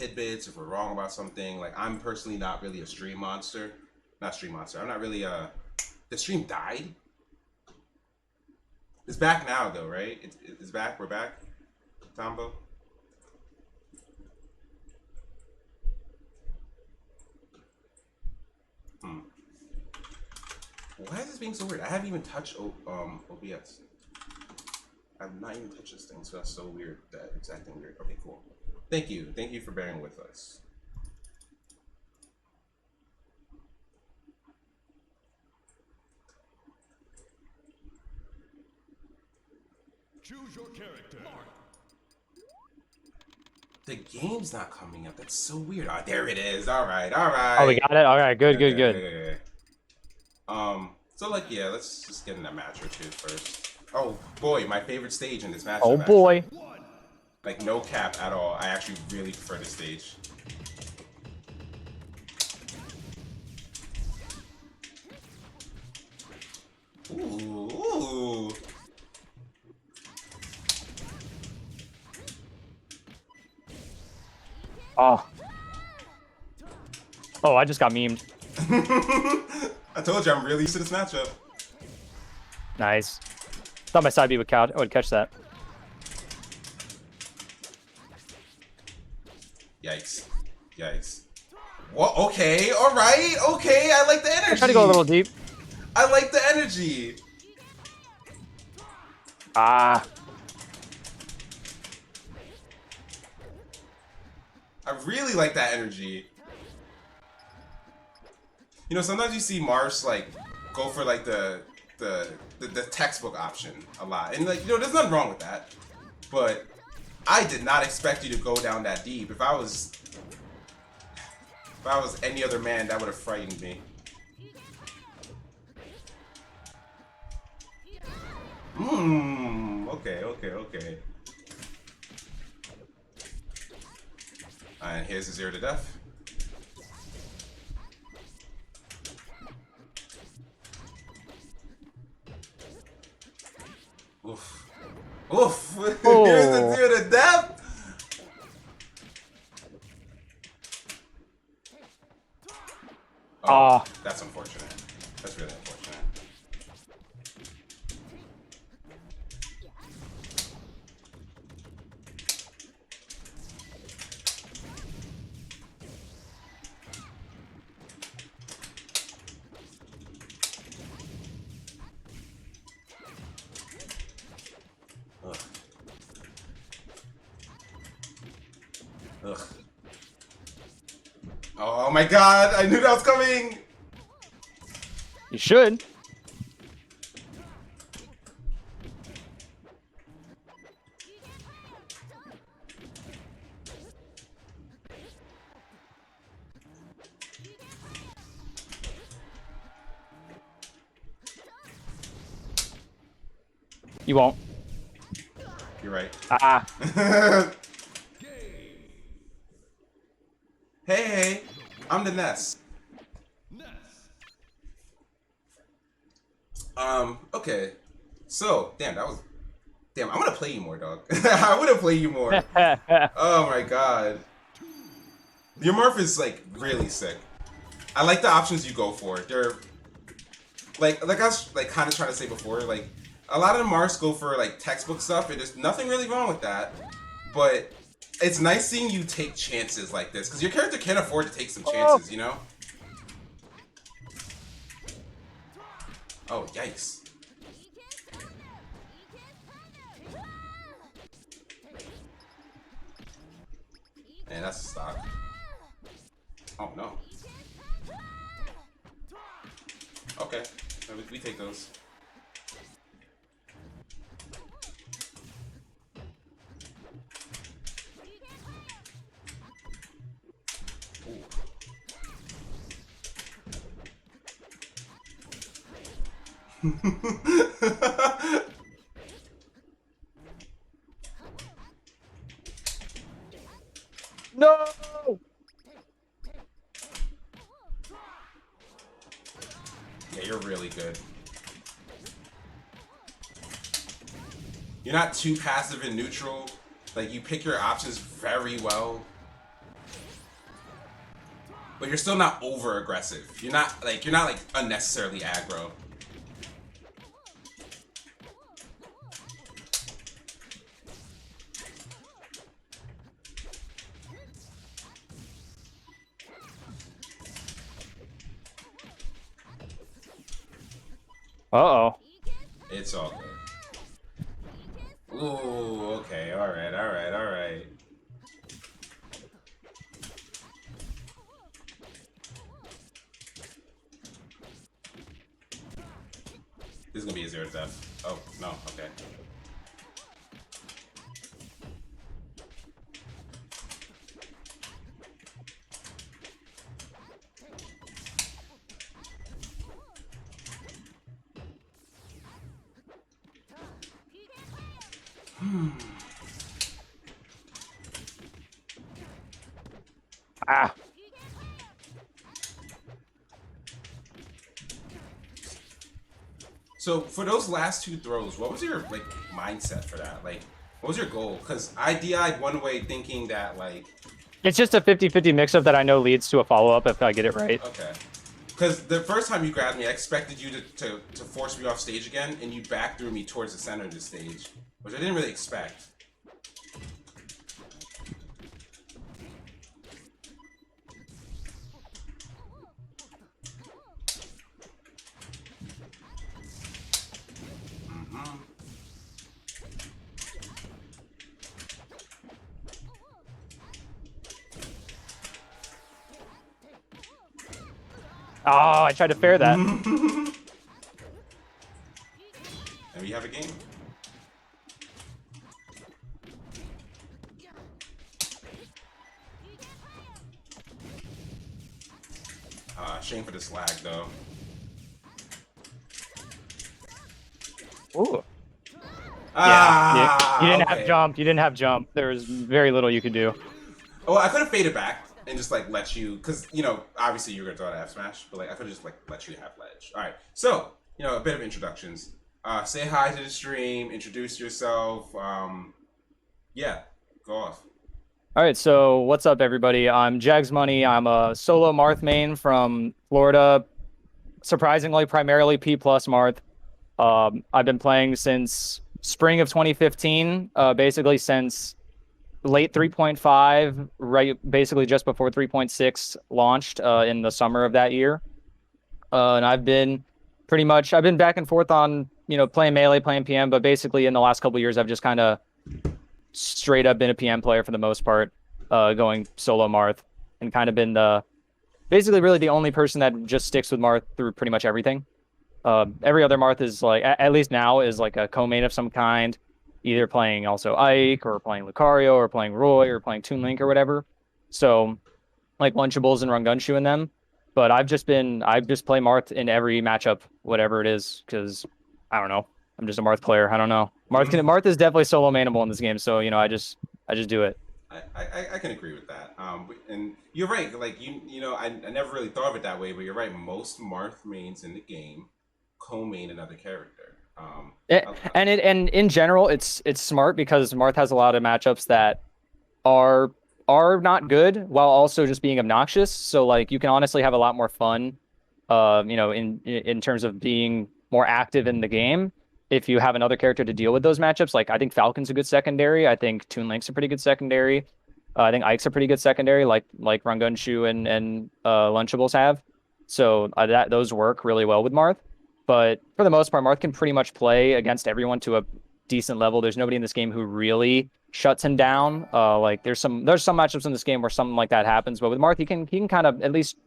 tidbits, if we're wrong about something. Like, I'm personally not really a stream monster. Not stream monster. I'm not really the stream died. It's back now though, right? It's back. We're back. Tombo. Why is this being so weird? I haven't even touched OBS. I've not even touched this thing, so that's so weird that it's acting weird. Okay, cool. Thank you. Thank you for bearing with us. Choose your character. The game's not coming up. That's so weird. Oh, there it is. All right, all right. Oh, we got it. All right, good, Okay, good, good. okay. So like, yeah, let's just get in a match or two first. Oh boy, my favorite stage in this match. Oh boy. Actually. Like no cap at all. I actually really prefer this stage. Ooh. Oh. Oh, I just got memed. I told you I'm really used to this matchup. Nice. Thought my side B would catch that. Yikes. Yikes. What? Okay, alright, okay, I like the energy. I tried to go a little deep. I like the energy. Ah. I really like that energy. You know, sometimes you see Mars like go for like the textbook option a lot, and like, you know, there's nothing wrong with that. But I did not expect you to go down that deep. If I was any other man, that would have frightened me. Okay. And here's the 0 to death. Oof. Oof! Oh. Here's the 0 to death! Oh, that's unfortunate. That's really unfortunate. Ugh. Oh my god, I knew that was coming! You should. You won't. You're right. Ah. Hey, I'm the Ness. Okay. So, damn, I'm gonna play you more, dog. I would have played you more. Oh my god. Your morph is, like, really sick. I like the options you go for. They're, like I was, like, kind of trying to say before, like, a lot of the Mars go for, like, textbook stuff, and there's nothing really wrong with that. But it's nice seeing you take chances like this, because your character can't afford to take some chances, you know? Oh, yikes. Man, that's a stock. Oh, no. Okay, we take those. No. Yeah, you're really good. You're not too passive and neutral. Like, you pick your options very well. but you're still not over aggressive. You're not like unnecessarily aggro. Uh-oh. It's all good. Ooh, okay, all right, all right, all right. This is gonna be a 0 to death. Oh no, okay. Ah. So for those last two throws, what was your like mindset for that? Like, what was your goal? Because I DI'd one way thinking that like, It's just a 50-50 mix-up that I know leads to a follow-up if I get it right. okay. Because the first time you grabbed me, I expected you to force me off stage again, and you back threw me towards the center of the stage, which I didn't really expect. Oh, I tried to fair that. And we have a game. Shame for this lag, though. Ooh. Ah, You didn't okay. have jump. You didn't have jump. There was very little you could do. Oh, I could have faded back and just like let you, because you know, obviously you were gonna throw that F smash, but like I could have just like let you have ledge. All right, so you know, a bit of introductions. Say hi to the stream. Introduce yourself. Yeah, go off. All right, so what's up, everybody? I'm Jagzmoney. I'm a solo Marth main from Florida. Surprisingly, primarily P plus Marth. I've been playing since spring of 2015, basically since late 3.5, right, basically just before 3.6 launched in the summer of that year. And I've been back and forth on, playing melee, playing PM, but basically in the last couple of years, I've just kind of straight up been a PM player for the most part, going solo Marth, and kind of been basically really the only person that just sticks with Marth through pretty much everything. Every other Marth is like, at least now, is like a co-main of some kind, either playing also Ike or playing Lucario or playing Roy or playing Toon Link or whatever. So like Lunchables and Rungunshu in them. But I just play Marth in every matchup, whatever it is, because I don't know. I'm just a Marth player. I don't know. Marth is definitely solo mainable in this game, so I just do it. I can agree with that. And you're right. Like I never really thought of it that way, but you're right. Most Marth mains in the game co-main another character. And in general, it's smart because Marth has a lot of matchups that are not good while also just being obnoxious. So like you can honestly have a lot more fun, in terms of being more active in the game if you have another character to deal with those matchups. Like I think Falcon's a good secondary. I think Toon Link's a pretty good secondary. I think Ike's a pretty good secondary, like Rangunshu and Lunchables have. So those work really well with Marth. But for the most part, Marth can pretty much play against everyone to a decent level. There's nobody in this game who really shuts him down. Like there's some matchups in this game where something like that happens, but with Marth, he can kind of at least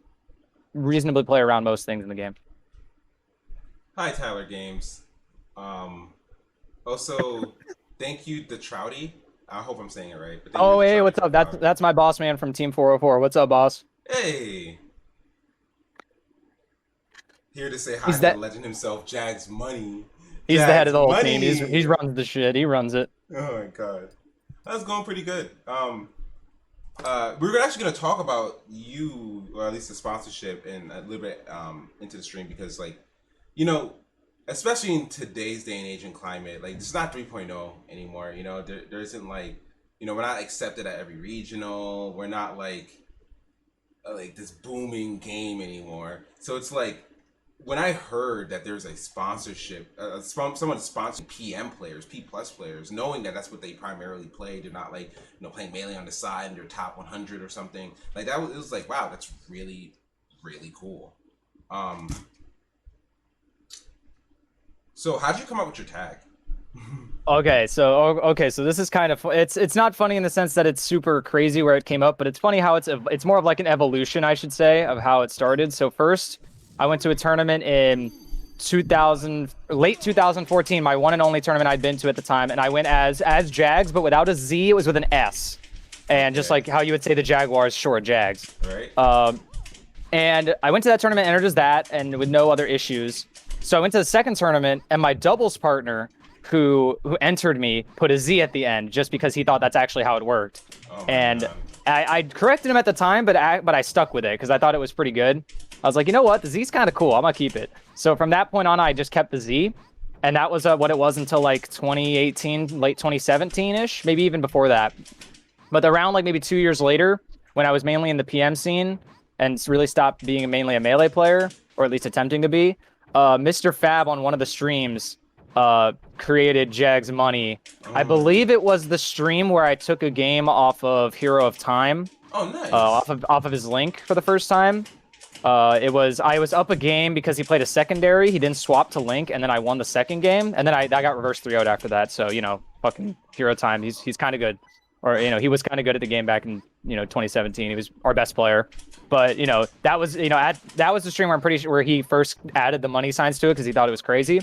reasonably play around most things in the game. Hi, Tyler Games. Also, thank you, the Trouty. I hope I'm saying it right. But Oh, hey, what's up? That's my boss man from Team 404. What's up, boss? Hey. Here to say hi He's to that. the legend himself, Jagzmoney. He's the head of the whole team. Jagzmoney. He runs the shit. He runs it. Oh my god, that's going pretty good. We're actually gonna talk about you, or at least the sponsorship, and a little bit into the stream because, like, especially in today's day and age and climate, like it's not 3.0 anymore. There isn't like, we're not accepted at every regional. We're not like, like this booming game anymore. So it's like when I heard that there's a sponsorship, someone sponsoring PM players, P plus players, knowing that that's what they primarily play, they're not like playing melee on the side and they're top 100 or something like that. It was like, wow, that's really really cool. So how'd you come up with your tag? Okay, so this is kind of it's not funny in the sense that it's super crazy where it came up, but it's funny how it's more of like an evolution, I should say, of how it started. So first, I went to a tournament in late 2014, my one and only tournament I'd been to at the time, and I went as Jags, but without a Z, it was with an S, and just like how you would say the Jaguars, short Jags. Right. And I went to that tournament, entered as that, and with no other issues. So I went to the second tournament, and my doubles partner, who entered me, put a Z at the end just because he thought that's actually how it worked. Oh and I corrected him at the time, but I stuck with it because I thought it was pretty good. I was like, you know what? The Z's kind of cool. I'm gonna keep it. So from that point on, I just kept the Z, and that was what it was until like 2018, late 2017-ish, maybe even before that. But around like maybe 2 years later, when I was mainly in the PM scene and really stopped being mainly a melee player, or at least attempting to be, Mr. Fab on one of the streams created Jagzmoney. I believe it was the stream where I took a game off of Hero of Time. Oh, nice. Off of his link for the first time. I was up a game because he played a secondary. He didn't swap to Link, and then I won the second game, and then I got reverse 3-0'd after that. So fucking Hero Time. He's kind of good, or he was kind of good at the game back in 2017. He was our best player. But that was that was the stream where I'm pretty sure where he first added the money signs to it because he thought it was crazy.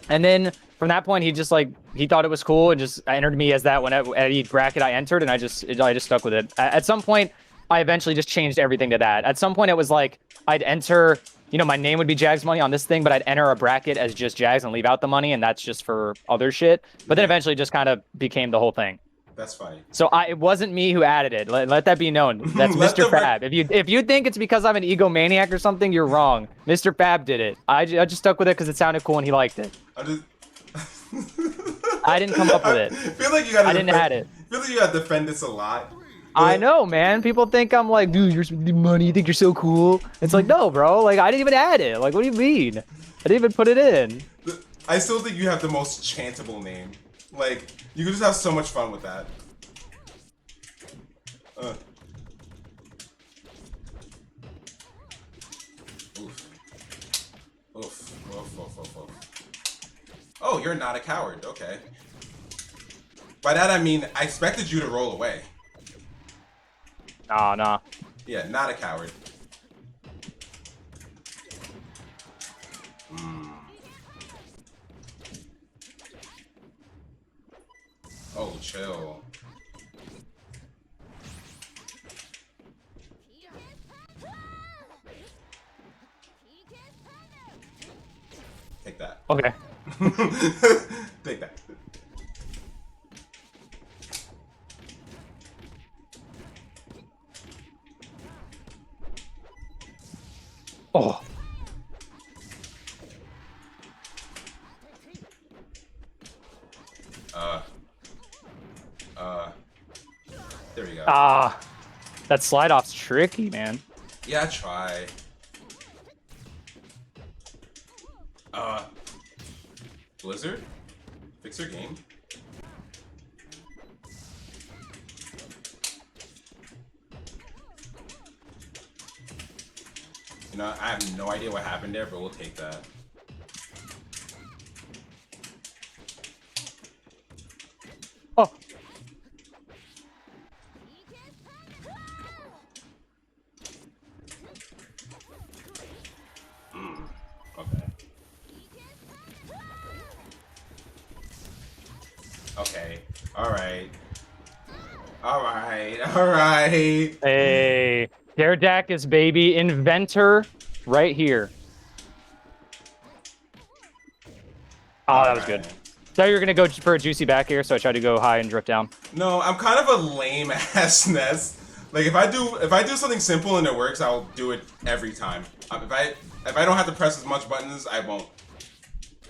And then from that point, he just he thought it was cool and just entered me as that whenever at each bracket I entered, and I just stuck with it. At some point, I eventually just changed everything to that. At some point, it was like I'd enter, my name would be Jagzmoney on this thing, but I'd enter a bracket as just Jags and leave out the money, and that's just for other shit. But then eventually, just kind of became the whole thing. That's funny. So it wasn't me who added it. Let that be known. That's Mr. Fab. If you think it's because I'm an egomaniac or something, you're wrong. Mr. Fab did it. I just stuck with it because it sounded cool and he liked it. I didn't come up with it. I didn't add it. I feel like you gotta defend this a lot. I know, man. People think I'm like, dude, you're money. You think you're so cool? It's like, no, bro. Like, I didn't even add it. Like, what do you mean? I didn't even put it in. I still think you have the most chantable name. Like, you could just have so much fun with that. Oof. Oh, you're not a coward. Okay. By that I mean, I expected you to roll away. Nah. Yeah, not a coward. Oh, chill. Take that. Okay. Take that. Oh. There we go. That slide off's tricky, man. Yeah, try. Blizzard? Fix your game? I have no idea what happened there, but we'll take that. Oh. Okay. Alright. Hey. Daredakis, baby. Inventor right here. Oh, that was good. Thought you were gonna go for a juicy back here, so I tried to go high and drift down. No, I'm kind of a lame ass nest. Like if I do something simple and it works, I'll do it every time. If I don't have to press as much buttons, I won't.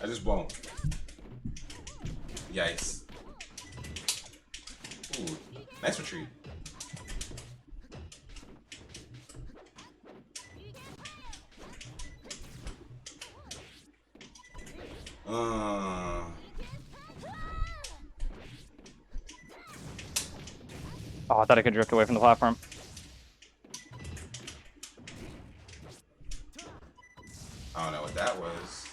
I just won't. Yikes. Ooh, nice retreat. Uh, Oh, I thought I could drift away from the platform. I don't know what that was.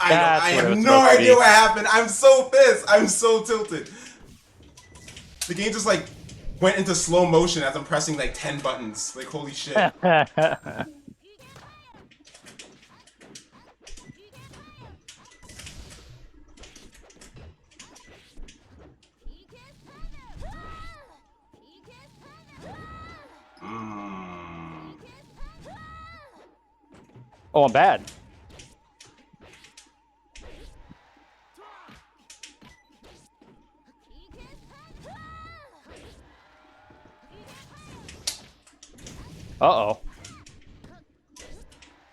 That's I what it have was no supposed to idea be. what happened. I'm so pissed. I'm so tilted. The game just like went into slow motion as I'm pressing like 10 buttons. Like holy shit. Mm. Oh, I'm bad. Uh-oh.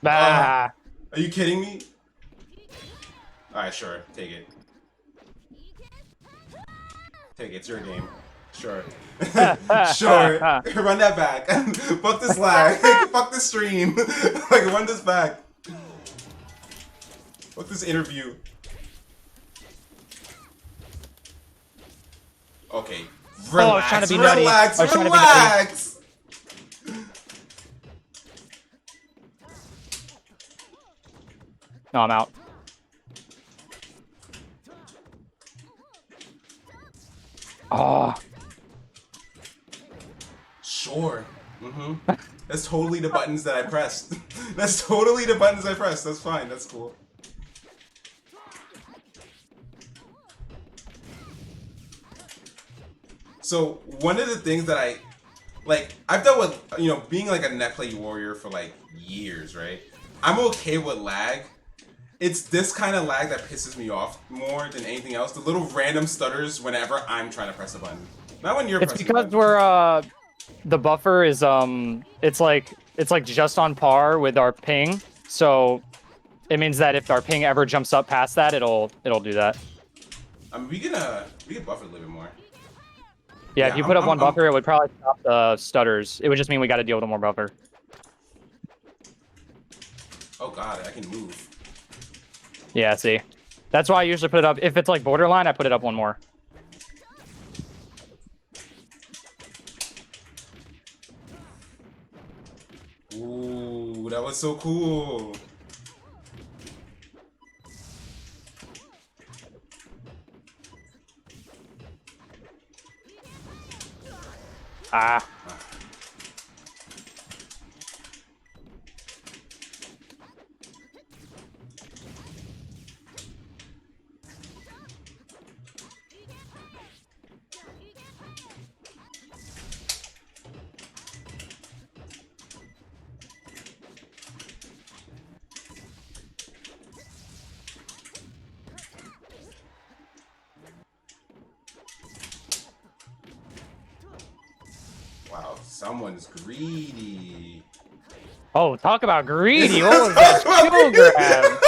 Ah. Are you kidding me? Alright, sure. Take it. Take it. It's your game. Sure. Sure. Run that back. Fuck this lag. Fuck this stream. Like, run this back. Fuck this interview. Okay. Oh, I was trying to Relax. be nutty. Relax. I was trying to be nutty. Relax. No, I'm out. Oh. Sure. That's totally the buttons that I pressed. That's totally the buttons I pressed. That's fine. That's cool. So one of the things that I've dealt with, being like a net play warrior for like years, right? I'm okay with lag. It's this kind of lag that pisses me off more than anything else. The little random stutters whenever I'm trying to press a button. Not when you're It's pressing a because button. we're the buffer is it's like just on par with our ping. So it means that if our ping ever jumps up past that, it'll do that. I mean, we can buffer it a little bit more. Yeah, Yeah, if you put up one buffer, it would probably stop the stutters. It would just mean we got to deal with more buffer. Oh god, I can move. Yeah, see. That's why I usually put it up. If it's like borderline, I put it up one more. Ooh, that was so cool. Ah. Wow, someone's greedy. Oh, talk about greedy. What was that skill grab?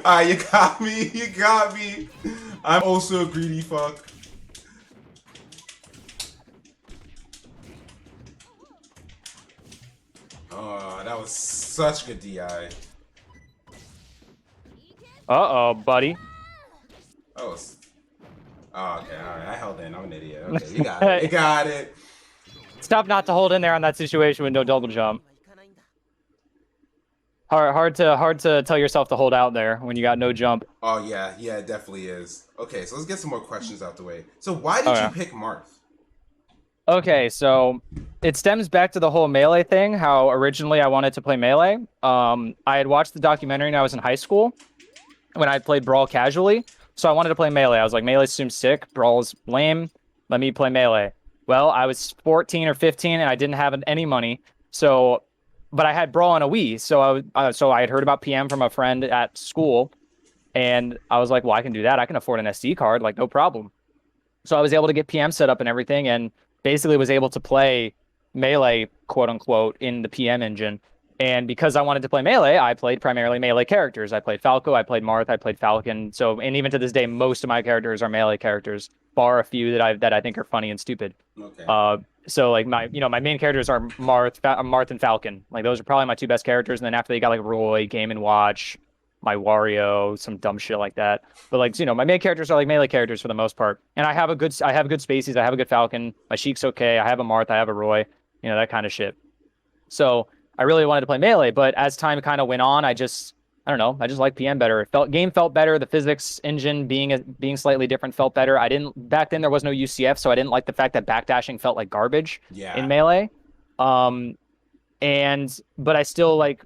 Alright, you got me. You got me. I'm also a greedy fuck. Oh, that was such good DI. Uh-oh, buddy. Oh, okay, alright. I held in. I'm an idiot. Okay, you got it. You got it. Tough not to hold in there on that situation with no double jump. Hard to tell yourself to hold out there when you got no jump. Oh yeah, yeah, it definitely is. Okay, so let's get some more questions out the way. So why did you pick Marth? Okay, so it stems back to the whole melee thing, how originally I wanted to play melee. I had watched the documentary when I was in high school when I played Brawl casually, so I wanted to play melee. I was like, melee seems sick, Brawl's lame, let me play melee. Well, I was 14 or 15 and I didn't have any money, so but I had Brawl on a Wii, so I had heard about PM from a friend at school, and I was like, well, I can do that. I can afford an SD card, like no problem. So I was able to get PM set up and everything, and basically was able to play melee, quote unquote, in the PM engine. And because I wanted to play Melee, I played primarily Melee characters. I played Falco, I played Marth, I played Falcon. So, and even to this day, most of my characters are Melee characters, bar a few that I think are funny and stupid. Okay. So like my main characters are Marth and Falcon. Like those are probably my two best characters. And then after they got like Roy, Game and Watch, my Wario, some dumb shit like that. But like my main characters are like Melee characters for the most part. And I have good spacies. I have a good Falcon. My Sheik's okay. I have a Marth. I have a Roy. That kind of shit. So I really wanted to play Melee, but as time kind of went on, I don't know. I just like PM better. Game felt better. The physics engine being slightly different felt better. I didn't back then there was no UCF, so I didn't like the fact that backdashing felt like garbage in Yeah. Melee. But I still like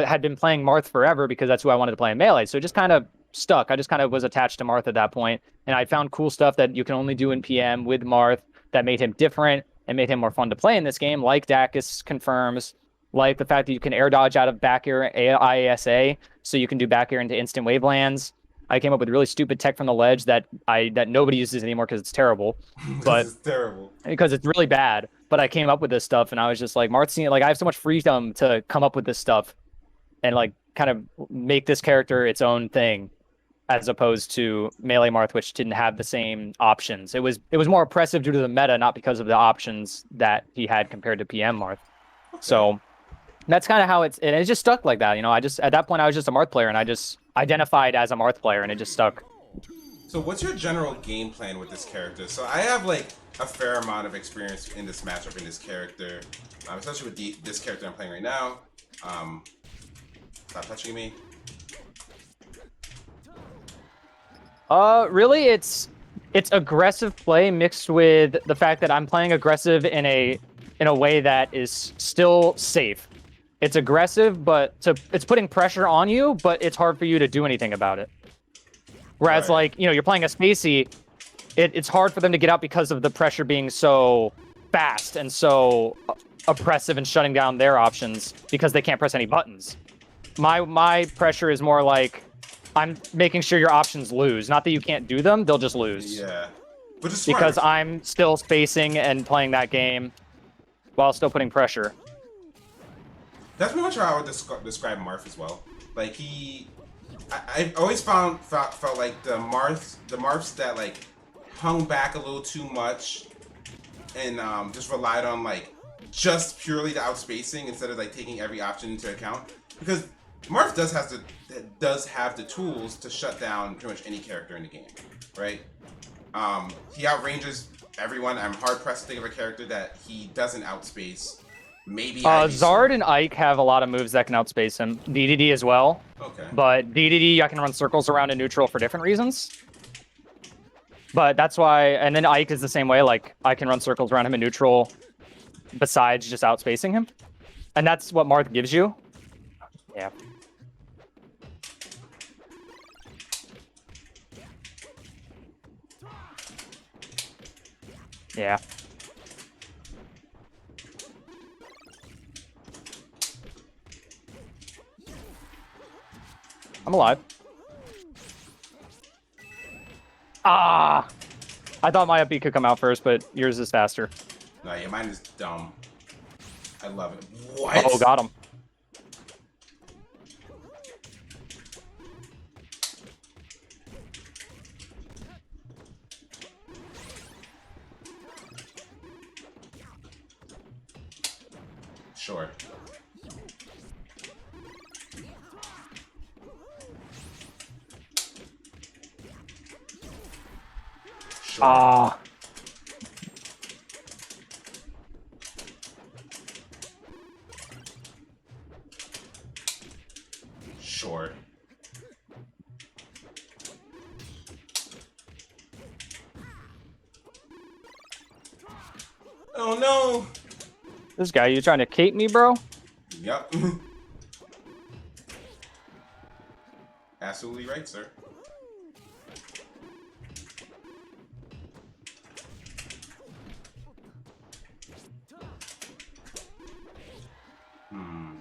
had been playing Marth forever because that's who I wanted to play in Melee. So it just kind of stuck. I just kind of was attached to Marth at that point, and I found cool stuff that you can only do in PM with Marth that made him different and made him more fun to play in this game, like Dacus confirms, like the fact that you can air dodge out of back air IASA, so you can do back air into instant wavelands. I came up with really stupid tech from the ledge that nobody uses anymore because it's terrible, but It's terrible. because it's really bad. But I came up with this stuff, and I was just like, Mart's like I have so much freedom to come up with this stuff, and like kind of make this character its own thing, as opposed to Melee Marth, which didn't have the same options. It was more oppressive due to the meta, not because of the options that he had compared to PM Marth. Okay. So that's kind of how it just stuck like that. At that point I was just a Marth player, and I just identified as a Marth player, and it just stuck. So what's your general game plan with this character? So I have like a fair amount of experience in this matchup in this character, especially with this character I'm playing right now. Stop touching me. Really, it's aggressive play mixed with the fact that I'm playing aggressive in a way that is still safe. It's aggressive, but it's putting pressure on you, but it's hard for you to do anything about it. Whereas, Right. like, you're playing a spacey, it's hard for them to get out because of the pressure being so fast and so oppressive and shutting down their options because they can't press any buttons. My pressure is more like I'm making sure your options lose. Not that you can't do them, they'll just lose. Yeah. But it's smart. Because I'm still spacing and playing that game while still putting pressure. That's pretty much how I would describe Marth as well. Like I've always felt like the Marths that like hung back a little too much and just relied on like just purely the outspacing instead of like taking every option into account. Because Marth does have the tools to shut down pretty much any character in the game, right? He outranges everyone. I'm hard pressed to think of a character that he doesn't outspace. Maybe Zard and Ike have a lot of moves that can outspace him. DDD as well. Okay. But DDD, I can run circles around in neutral for different reasons. But that's why, and then Ike is the same way. Like, I can run circles around him in neutral besides just outspacing him. And that's what Marth gives you. Yeah. Yeah. I'm alive. Ah! I thought my upbeat could come out first, but yours is faster. No, yeah, mine is dumb. I love it. What? Oh, got him. Sure. Sure. Ah. Sure. Oh no! This guy, you trying to cape me, bro? Yep. Absolutely right, sir. Hmm.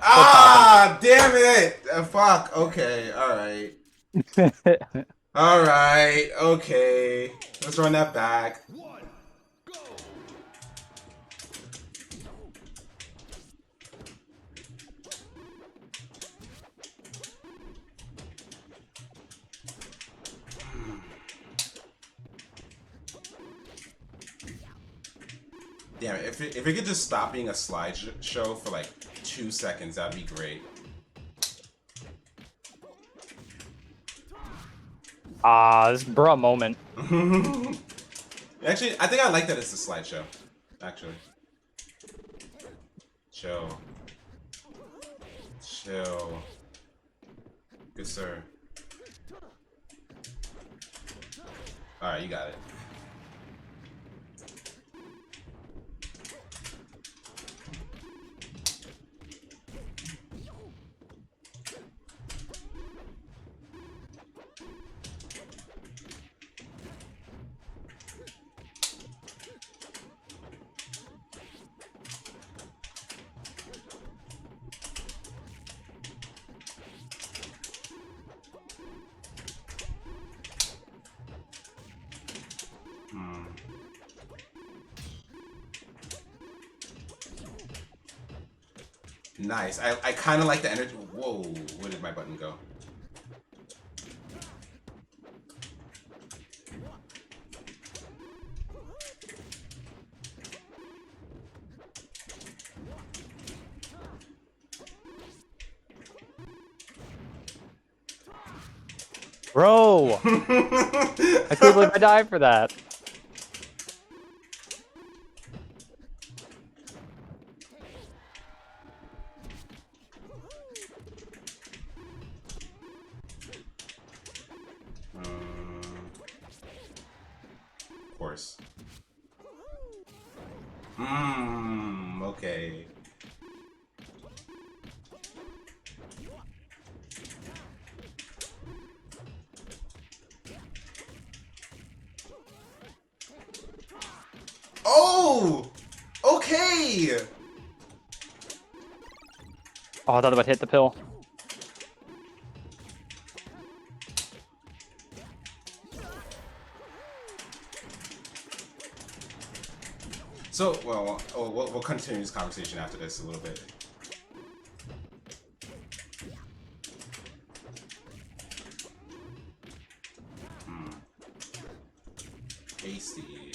Ah, damn it! Fuck. Okay, all right. All right. Okay. Let's run that back. One, go. Damn it. If it could just stop being a show for like 2 seconds, that'd be great. This bruh moment. Actually, I think I like that it's a slideshow. Actually. Chill. Chill. Good sir. Alright, you got it. Nice. I kind of like the energy. Whoa, where did my button go? Bro! I can't believe I died for that. Of course. Okay. Oh! Okay! Oh, I thought I would hit the pill. So, well, we'll continue this conversation after this a little bit. Tasty.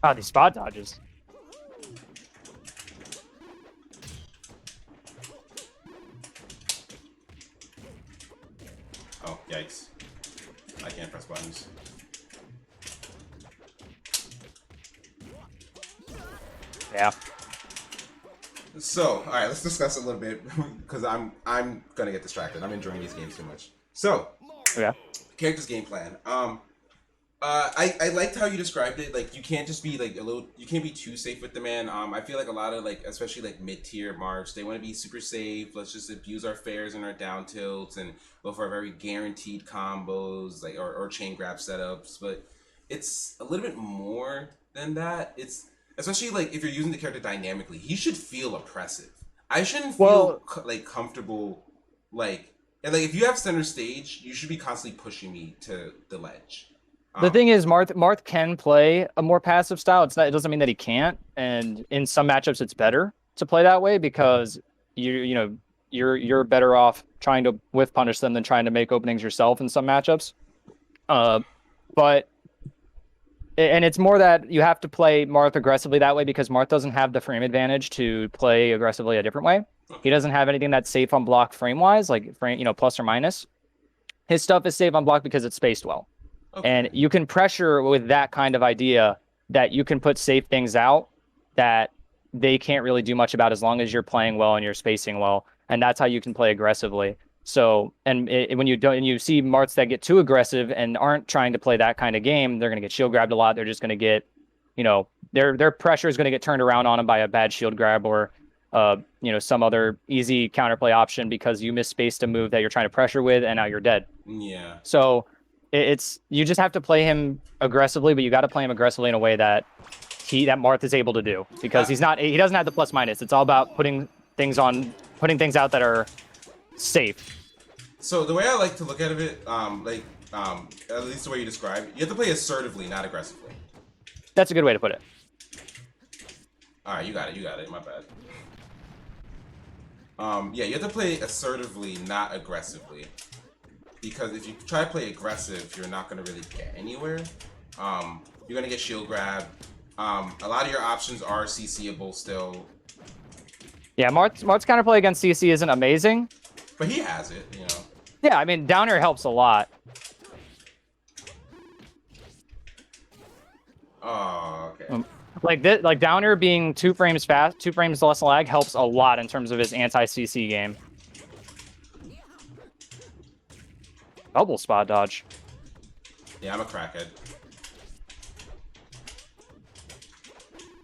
Ah, these spot dodges. Oh, yikes. I can't press buttons. Yeah. So, alright, let's discuss a little bit, because I'm gonna get distracted. I'm enjoying these games too much. So, Yeah. character's game plan. I liked how you described it. Like, you can't just be like you can't be too safe with the man. I feel like a lot of like, especially like mid-tier marks, they want to be super safe. Let's just abuse our fairs and our down tilts and go for very guaranteed combos, like or chain grab setups. But it's a little bit more than that. It's especially like if you're using the character dynamically, he should feel oppressive. I shouldn't feel like comfortable, like and like if you have center stage, you should be constantly pushing me to the ledge. The thing is, Marth can play a more passive style. It doesn't mean that he can't. And in some matchups, it's better to play that way because you're better off trying to whiff punish them than trying to make openings yourself in some matchups. But it's more that you have to play Marth aggressively that way because Marth doesn't have the frame advantage to play aggressively a different way. He doesn't have anything that's safe on block frame wise, like frame, plus or minus. His stuff is safe on block because it's spaced well. Okay. And you can pressure with that kind of idea that you can put safe things out that they can't really do much about as long as you're playing well and you're spacing well. And that's how you can play aggressively. So, when you don't, and you see Marts that get too aggressive and aren't trying to play that kind of game, they're going to get shield grabbed a lot. They're just going to get, their pressure is going to get turned around on them by a bad shield grab or, some other easy counterplay option because you misspaced a move that you're trying to pressure with and now you're dead. Yeah. So, you just have to play him aggressively, but you got to play him aggressively in a way that that Marth is able to do, because he doesn't have the plus minus. It's all about putting things out that are safe. So the way I like to look at it, at least the way you describe, you have to play assertively, not aggressively. That's a good way to put it. All right, you got it. My bad. Yeah, you have to play assertively, not aggressively. Because if you try to play aggressive, you're not gonna really get anywhere. You're gonna get shield grab. A lot of your options are CCable still. Yeah, Marth's counterplay against CC isn't amazing. But he has it, you know. Yeah, I mean, down air helps a lot. Oh, okay. Like down air being 2 frames fast, 2 frames less lag helps a lot in terms of his anti-CC game. Double spot dodge. Yeah, I'm a crackhead.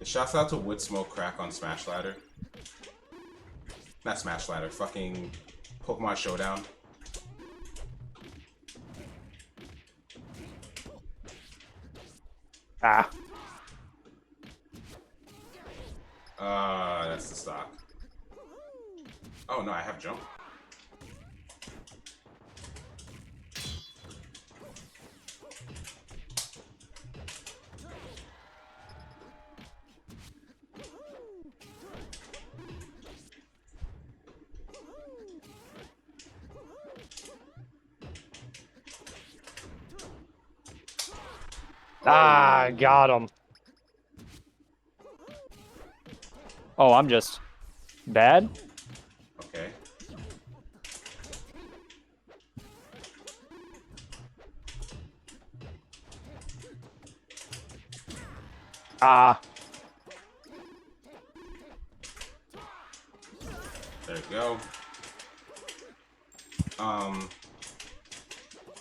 Shouts out to Wood Smoke Crack on Smash Ladder. Not Smash Ladder, fucking Pokemon Showdown. Ah. That's the stock. Oh no, I have jump. Ah, got him. Oh, I'm just bad. Okay. Ah. There you go.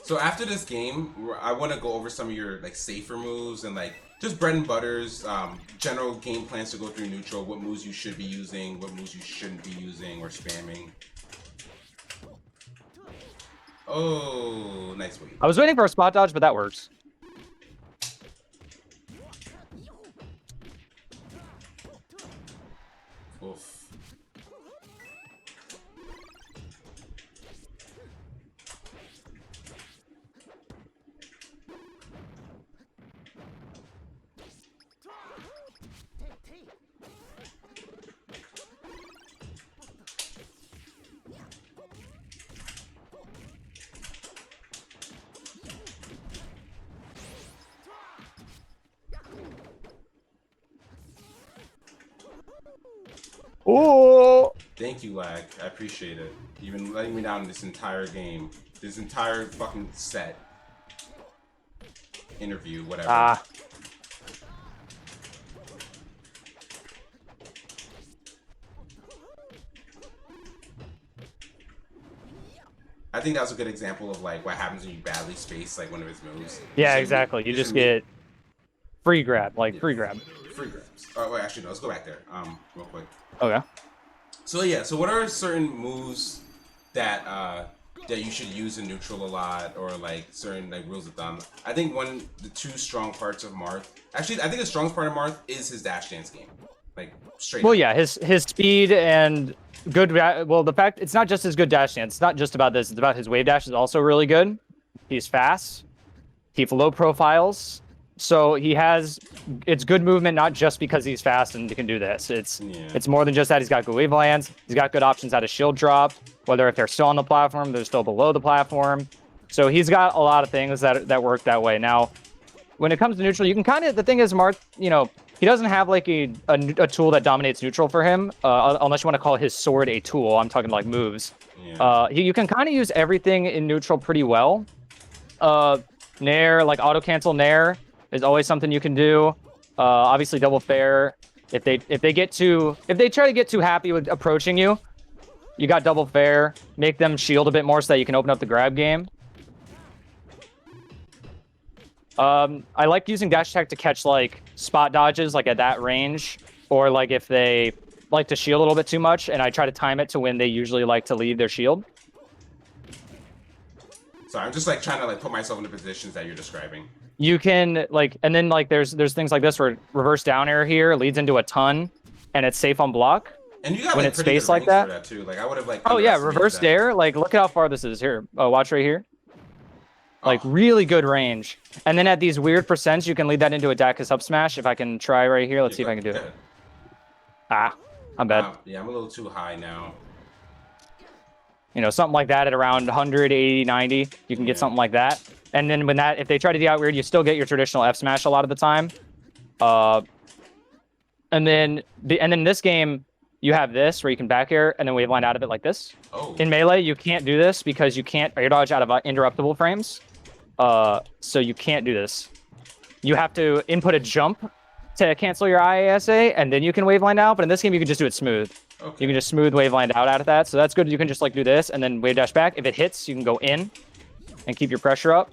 So after this game, I want to go over some of your like safer moves and like just bread and butters, general game plans to go through neutral, what moves you should be using, what moves you shouldn't be using or spamming. Oh, nice wait. I was waiting for a spot dodge, but that works. Oof. Oh. Thank you, Lag. I appreciate it. You've been letting me down this entire game. This entire fucking set. Interview, whatever. Ah. I think that was a good example of like what happens when you badly space like one of his moves. Yeah, exactly. You just get free grab, free grab. Free grabs. Oh wait, actually no, let's go back there. Real quick. Okay. So yeah, so what are certain moves that that you should use in neutral a lot, or like certain like rules of thumb? I think the two strong parts of Marth. Actually, I think the strongest part of Marth is his dash dance game. Like straight. Well, up. yeah, his speed and good. Well, the fact it's not just his good dash dance. It's not just about this. It's about his wave dash is also really good. He's fast. He low profiles. So it's good movement, not just because he's fast and can do this. It's more than just that. He's got good wave lands. He's got good options out of shield drop, whether if they're still on the platform, they're still below the platform. So he's got a lot of things that work that way. Now, when it comes to neutral, you can kind of, the thing is, Marth, he doesn't have like a tool that dominates neutral for him, unless you want to call his sword a tool. I'm talking like moves. Yeah. You can kind of use everything in neutral pretty well. Nair, like auto cancel Nair, is always something you can do. Obviously, double fair. If they try to get too happy with approaching you, you got double fair. Make them shield a bit more so that you can open up the grab game. I like using dash attack to catch like spot dodges like at that range, or like if they like to shield a little bit too much, and I try to time it to when they usually like to leave their shield. So I'm just like trying to like put myself in the positions that you're describing. You can like, and then like there's things like this where reverse down air here leads into a ton, and it's safe on block. And you got When like it's pretty good spaced like range for that. that too. Like I would have like Oh yeah, underestimated reverse that. air. Like look at how far this is here. Oh, watch right here. Like Oh. really good range. And then at these weird percents, you can lead that into a Dacus up smash. If I can try right here, let's see if I can do it. Ahead. Ah, I'm bad. Yeah, I'm a little too high now. You know, something like that at around 180, 90. You can get something like that. And then when that, if they try to do out weird, you still get your traditional F smash a lot of the time. And then this game, you have this where you can back air and then wave line out of it like this. Oh. In melee, you can't do this because you can't air dodge out of interruptible frames. So you can't do this. You have to input a jump to cancel your IASA, and then you can wave line out. But in this game, you can just do it smooth. Okay. You can just smooth wave line out of that. So that's good. You can just like do this and then wave dash back. If it hits, you can go in and keep your pressure up.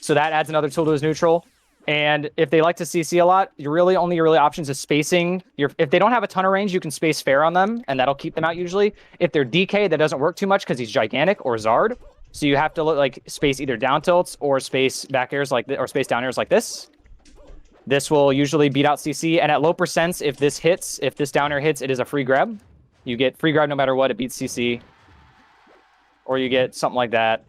So that adds another tool to his neutral. And if they like to CC a lot, your really options is spacing. If they don't have a ton of range, you can space fair on them, and that'll keep them out usually. If they're DK, that doesn't work too much because he's gigantic or Zard. So you have to like space either down tilts or space back airs like this, or space down airs like this. This will usually beat out CC. And at low percents, if this down air hits, it is a free grab. You get free grab no matter what. It beats CC. Or you get something like that.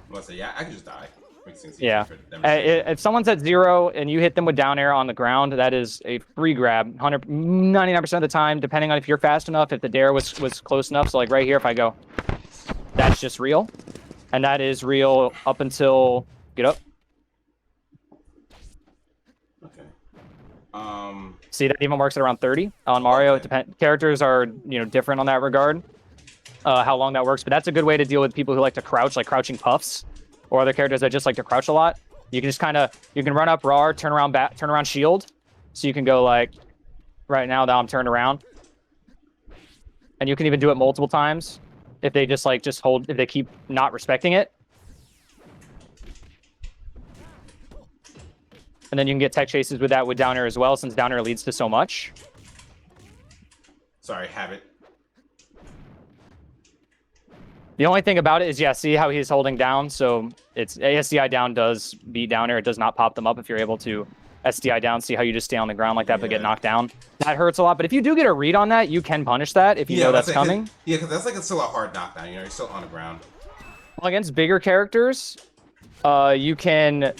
Well, so yeah, I could just die. Makes sense. Yeah. If someone's at 0 and you hit them with down air on the ground, that is a free grab 99% of the time, depending on if you're fast enough, if the dare was close enough. So like right here, if I go, that's just real. And that is real up until get up. Okay. See, that even works at around 30 on Mario. Okay. Characters are, different on that regard, how long that works. But that's a good way to deal with people who like to crouch, like crouching puffs, or other characters that just like to crouch a lot. You can just you can run up RAR, turn around shield. So you can go like, right now I'm turned around. And you can even do it multiple times if they just hold, if they keep not respecting it. And then you can get tech chases with that with down air as well, since down air leads to so much. Sorry, have it. The only thing about it is, yeah, see how he's holding down? So it's ASDI down does beat down air. It does not pop them up if you're able to SDI down. See how you just stay on the ground like that but get knocked down? That hurts a lot. But if you do get a read on that, you can punish that if you know that's coming. Yeah, because that's like it's still a hard knockdown. You're still on the ground. Well, against bigger characters, you can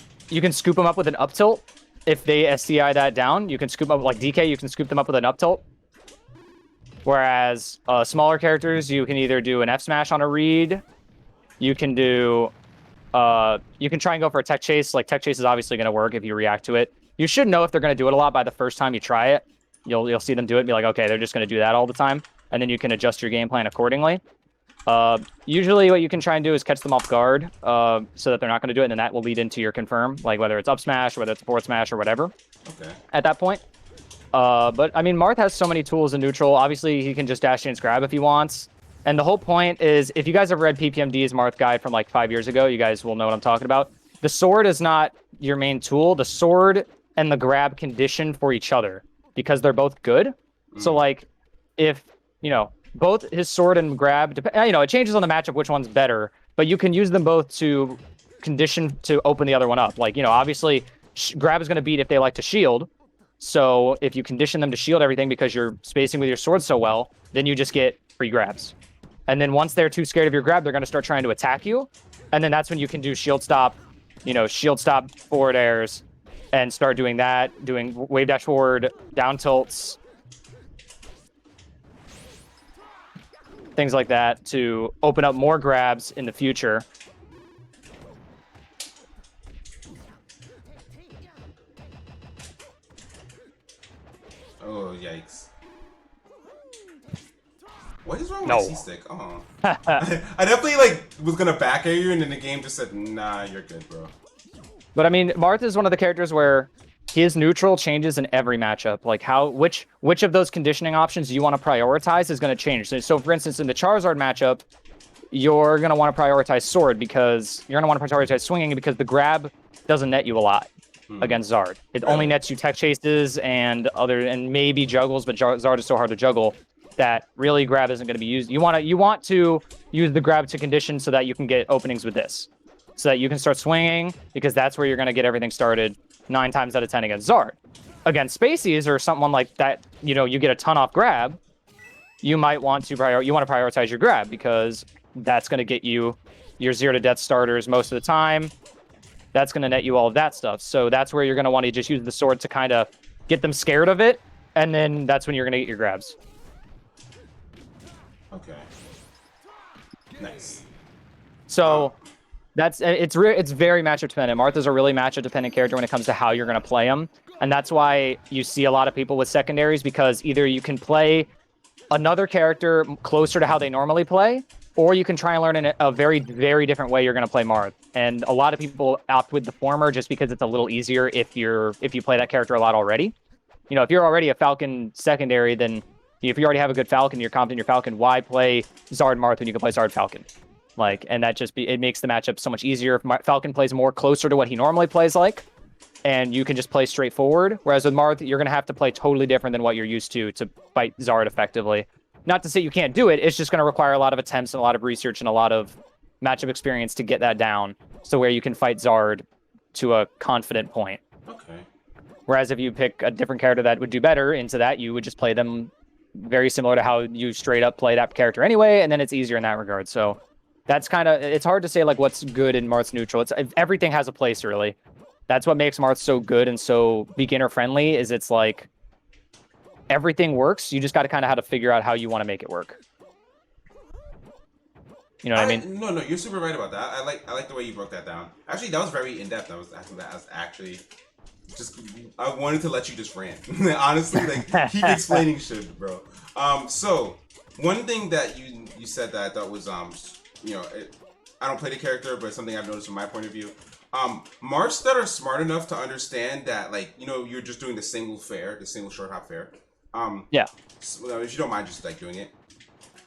scoop them up with an up tilt. If they SDI that down, you can scoop up, like DK, you can scoop them up with an up tilt. Whereas smaller characters, you can either do an F smash on a read. You can do, you can try and go for a tech chase. Like tech chase is obviously going to work if you react to it. You should know if they're going to do it a lot by the first time you try it. You'll see them do it and be like, okay, they're just going to do that all the time. And then you can adjust your game plan accordingly. Usually what you can try and do is catch them off guard so that they're not going to do it. And then that will lead into your confirm, like whether it's up smash, whether it's a forward smash or whatever. Okay. At that point. But I mean, Marth has so many tools in neutral. Obviously, he can just dash in grab if he wants. And the whole point is, if you guys have read PPMD's Marth guide from like 5 years ago, you guys will know what I'm talking about. The sword is not your main tool. The sword and the grab condition for each other because they're both good. So like, if, both his sword and grab, it changes on the matchup which one's better, but you can use them both to condition to open the other one up. Like, obviously, grab is going to beat if they like to shield. So if you condition them to shield everything because you're spacing with your sword so well, then you just get free grabs. And then once they're too scared of your grab, they're going to start trying to attack you. And then that's when you can do shield stop, shield stop forward airs and start doing that, doing wave dash forward, down tilts, things like that to open up more grabs in the future. Oh, yikes. What is wrong with my C-stick? Oh. I definitely, was gonna back at you, and then the game just said, nah, you're good, bro. But, I mean, Marth is one of the characters where his neutral changes in every matchup. Like, which of those conditioning options you want to prioritize is going to change. So, for instance, in the Charizard matchup, you're going to want to prioritize sword because you're going to want to prioritize swinging because the grab doesn't net you a lot against Zard. It only nets you tech chases and maybe juggles, but Zard is so hard to juggle that really grab isn't going to be used. You want to use the grab to condition so that you can get openings with this. so that you can start swinging, because that's where you're going to get everything started 9 times out of 10 against Zard. Against Spaceys or someone like that, you know, you get a ton off grab, you might want to prioritize your grab, because that's going to get you your 0 to death starters most of the time. That's going to net you all of that stuff. So that's where you're going to want to just use the sword to kind of get them scared of it, and then that's when you're going to get your grabs. Okay. Nice. So it's very matchup dependent. Martha's a really matchup dependent character when it comes to how you're going to play them, and that's why you see a lot of people with secondaries, because either you can play another character closer to how they normally play, or you can try and learn in a very, very different way you're going to play Marth. And a lot of people opt with the former just because it's a little easier if you play that character a lot already. You know, if you're already a Falcon secondary, then if you already have a good Falcon, you're confident in your Falcon, why play Zard Marth when you can play Zard Falcon? Like, and that it makes the matchup so much easier if Falcon plays more closer to what he normally plays like, and you can just play straightforward. Whereas with Marth, you're going to have to play totally different than what you're used to fight Zard effectively. Not to say you can't do it, it's just going to require a lot of attempts and a lot of research and a lot of matchup experience to get that down, so where you can fight Zard to a confident point. Okay. Whereas if you pick a different character that would do better into that, you would just play them very similar to how you straight up play that character anyway, and then it's easier in that regard. So that's kind of, it's hard to say like what's good in Marth's neutral. Everything has a place, really. That's what makes Marth so good and so beginner friendly, is it's like everything works. You just got to kind of how to figure out how you want to make it work. You know what I mean? No, you're super right about that. I like the way you broke that down. Actually, that was very in depth. I was actually just, I wanted to let you just rant. Honestly, like, keep explaining shit, bro. So one thing that you said that I thought was you know, I don't play the character, but something I've noticed from my point of view. Marths that are smart enough to understand that, like, you know, you're just doing the single short hop fair. Yeah. So, if you don't mind just like doing it.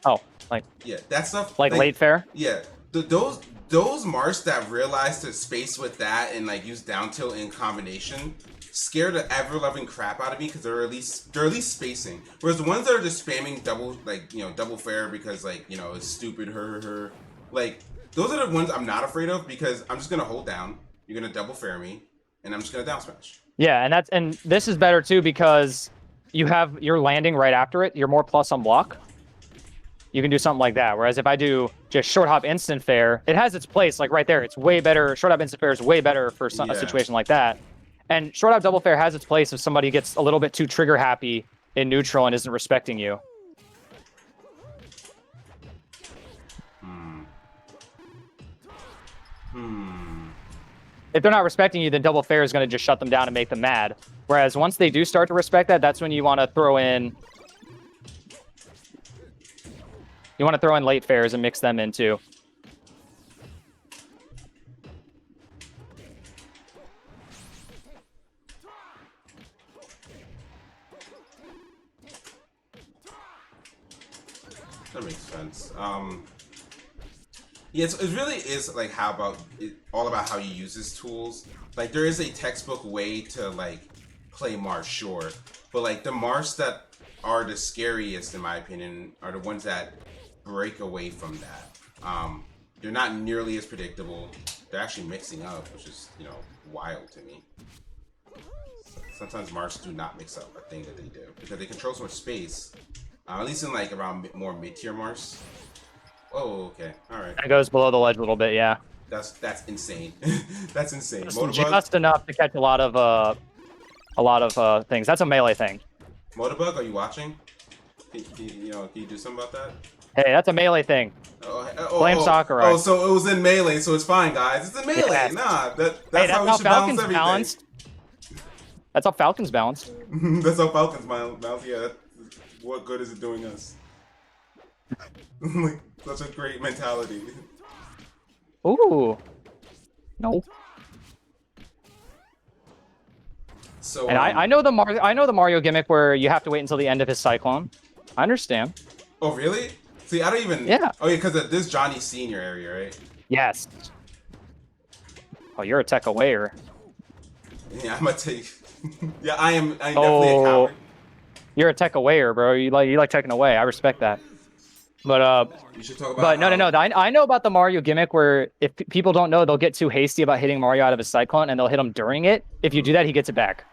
Oh, like, yeah, that stuff. Like late fair? Yeah. Those Marths that realize to space with that and like use down tilt in combination scare the ever loving crap out of me, because they're at least spacing. Whereas the ones that are just spamming double fair because, like, you know, it's stupid, her, like, those are the ones I'm not afraid of, because I'm just gonna hold down, you're gonna double fair me, and I'm just gonna down smash. Yeah, and this is better too, because you're landing right after it. You're more plus on block. You can do something like that. Whereas if I do just short hop instant fair, it has its place, like right there. It's way better. Short hop instant fair is way better for a situation like that. And short hop double fair has its place if somebody gets a little bit too trigger happy in neutral and isn't respecting you. If they're not respecting you, then double fair is going to just shut them down and make them mad. Whereas once they do start to respect that, that's when you want to throw in... You want to throw in late fairs and mix them in too. That makes sense. Yeah, it really is like all about how you use his tools. Like, there is a textbook way to like play Marth, sure, but like the Marths that are the scariest, in my opinion, are the ones that break away from that. They're not nearly as predictable. They're actually mixing up, which is, you know, wild to me. Sometimes Marths do not mix up a thing that they do because they control so much space. At least in like around more mid-tier Marths. Oh, okay, all right. It goes below the ledge a little bit, yeah. That's insane. That's insane. Just enough to catch a lot of things. That's a melee thing. Motorbug, are you watching? Can you do something about that? Hey, that's a melee thing. Blame Sakurai. Oh, so it was in melee, so it's that's fine, guys. It's in melee. Yeah. Nah, that's how we should balance everything. Balanced. That's how Falcon's balanced. That's how Falcon's balanced. Yeah. What good is it doing us? Like, such a great mentality. Ooh. No. So, and I know the Mario gimmick where you have to wait until the end of his cyclone. I understand. Oh really? See, I don't even. Yeah. Oh yeah, because this Johnny Senior area, right? Yes. Oh, you're a tech awayer. Yeah, I'm gonna take. Yeah, I'm definitely a coward. You're a tech awayer, bro. You like taking away. I respect that. You should talk about But no, no, how. no. I know about the Mario gimmick where if people don't know, they'll get too hasty about hitting Mario out of his cyclone and they'll hit him during it. If you do that, he gets it back.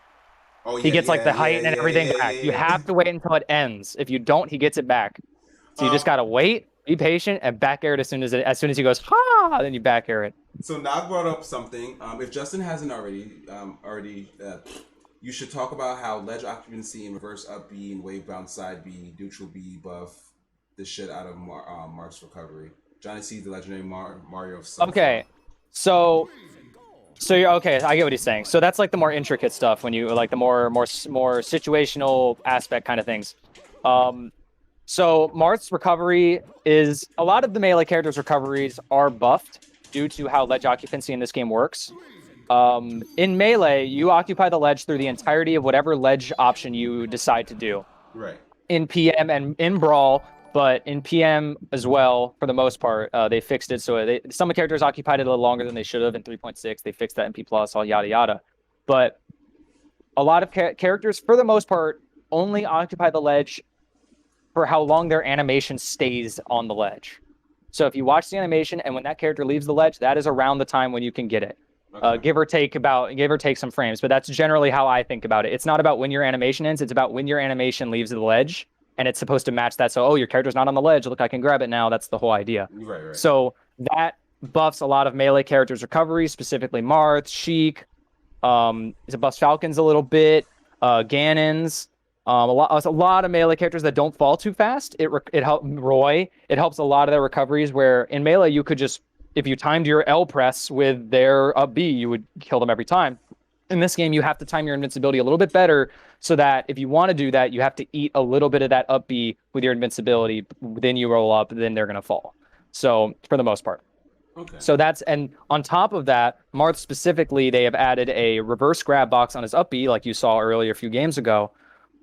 Oh He yeah, gets like yeah, the yeah, height and yeah, everything yeah, back. You yeah, have to wait until it ends. If you don't, he gets it back. So you yeah. just gotta wait, be patient, and back air it as soon as he goes ha, then you back air it. So Nog brought up something. If Justin hasn't you should talk about how ledge occupancy and reverse up B and wave bounce side B, neutral B buff the shit out of Mark's recovery. Johnny C, the legendary Mario of Sun. Okay, so you're okay. I get what he's saying. So that's like the more intricate stuff when you like the more situational aspect kind of things. So Marth's recovery is a lot of the melee characters' recoveries are buffed due to how ledge occupancy in this game works. In melee, you occupy the ledge through the entirety of whatever ledge option you decide to do. Right. In PM and in Brawl, but in PM as well, for the most part, they fixed it. So some characters occupied it a little longer than they should have in 3.6. They fixed that in P+, all yada yada. But a lot of characters, for the most part, only occupy the ledge for how long their animation stays on the ledge. So if you watch the animation and when that character leaves the ledge, that is around the time when you can get it. Okay. Give or take some frames, but that's generally how I think about it. It's not about when your animation ends, it's about when your animation leaves the ledge, and it's supposed to match that. So, oh, your character's not on the ledge. Look, I can grab it now. That's the whole idea. Right. So that buffs a lot of melee characters' recovery, specifically Marth, Sheik. It buffs Falcons a little bit. Ganon's. A lot of melee characters that don't fall too fast. It helps Roy. It helps a lot of their recoveries. Where in melee you could just, if you timed your L press with their up B, you would kill them every time. In this game, you have to time your invincibility a little bit better so that if you want to do that, you have to eat a little bit of that up B with your invincibility. Then you roll up, then they're gonna fall. So for the most part. Okay. So and on top of that, Marth specifically, they have added a reverse grab box on his up B, like you saw earlier a few games ago.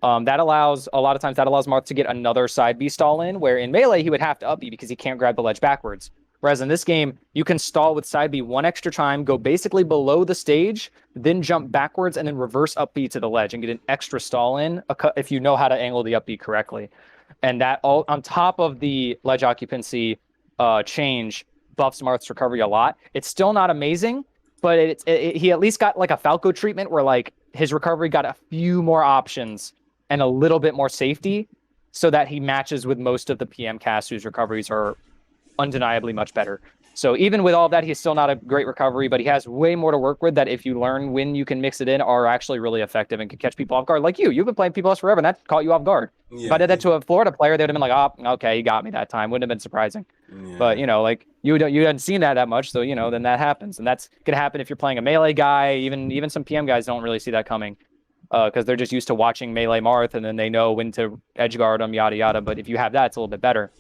That allows Marth to get another side B stall in, where in melee he would have to up B because he can't grab the ledge backwards. Whereas in this game, you can stall with side B one extra time, go basically below the stage, then jump backwards and then reverse up B to the ledge and get an extra stall in if you know how to angle the up B correctly. And that all on top of the ledge occupancy change buffs Marth's recovery a lot. It's still not amazing, but he at least got like a Falco treatment where like his recovery got a few more options and a little bit more safety so that he matches with most of the PM cast whose recoveries are undeniably much better. So even with all that, he's still not a great recovery, but he has way more to work with that if you learn when you can mix it in are actually really effective and can catch people off guard. Like you've been playing P+ forever and that caught you off guard. Yeah. If I did that to a Florida player, they would have been like, oh, okay, he got me that time. Wouldn't have been surprising. Yeah. But, like you hadn't seen that much. So, then that happens. And that's going to happen if you're playing a melee guy. Even some PM guys don't really see that coming. Because they're just used to watching melee Marth and then they know when to edge guard them, yada yada. But if you have that, it's a little bit better.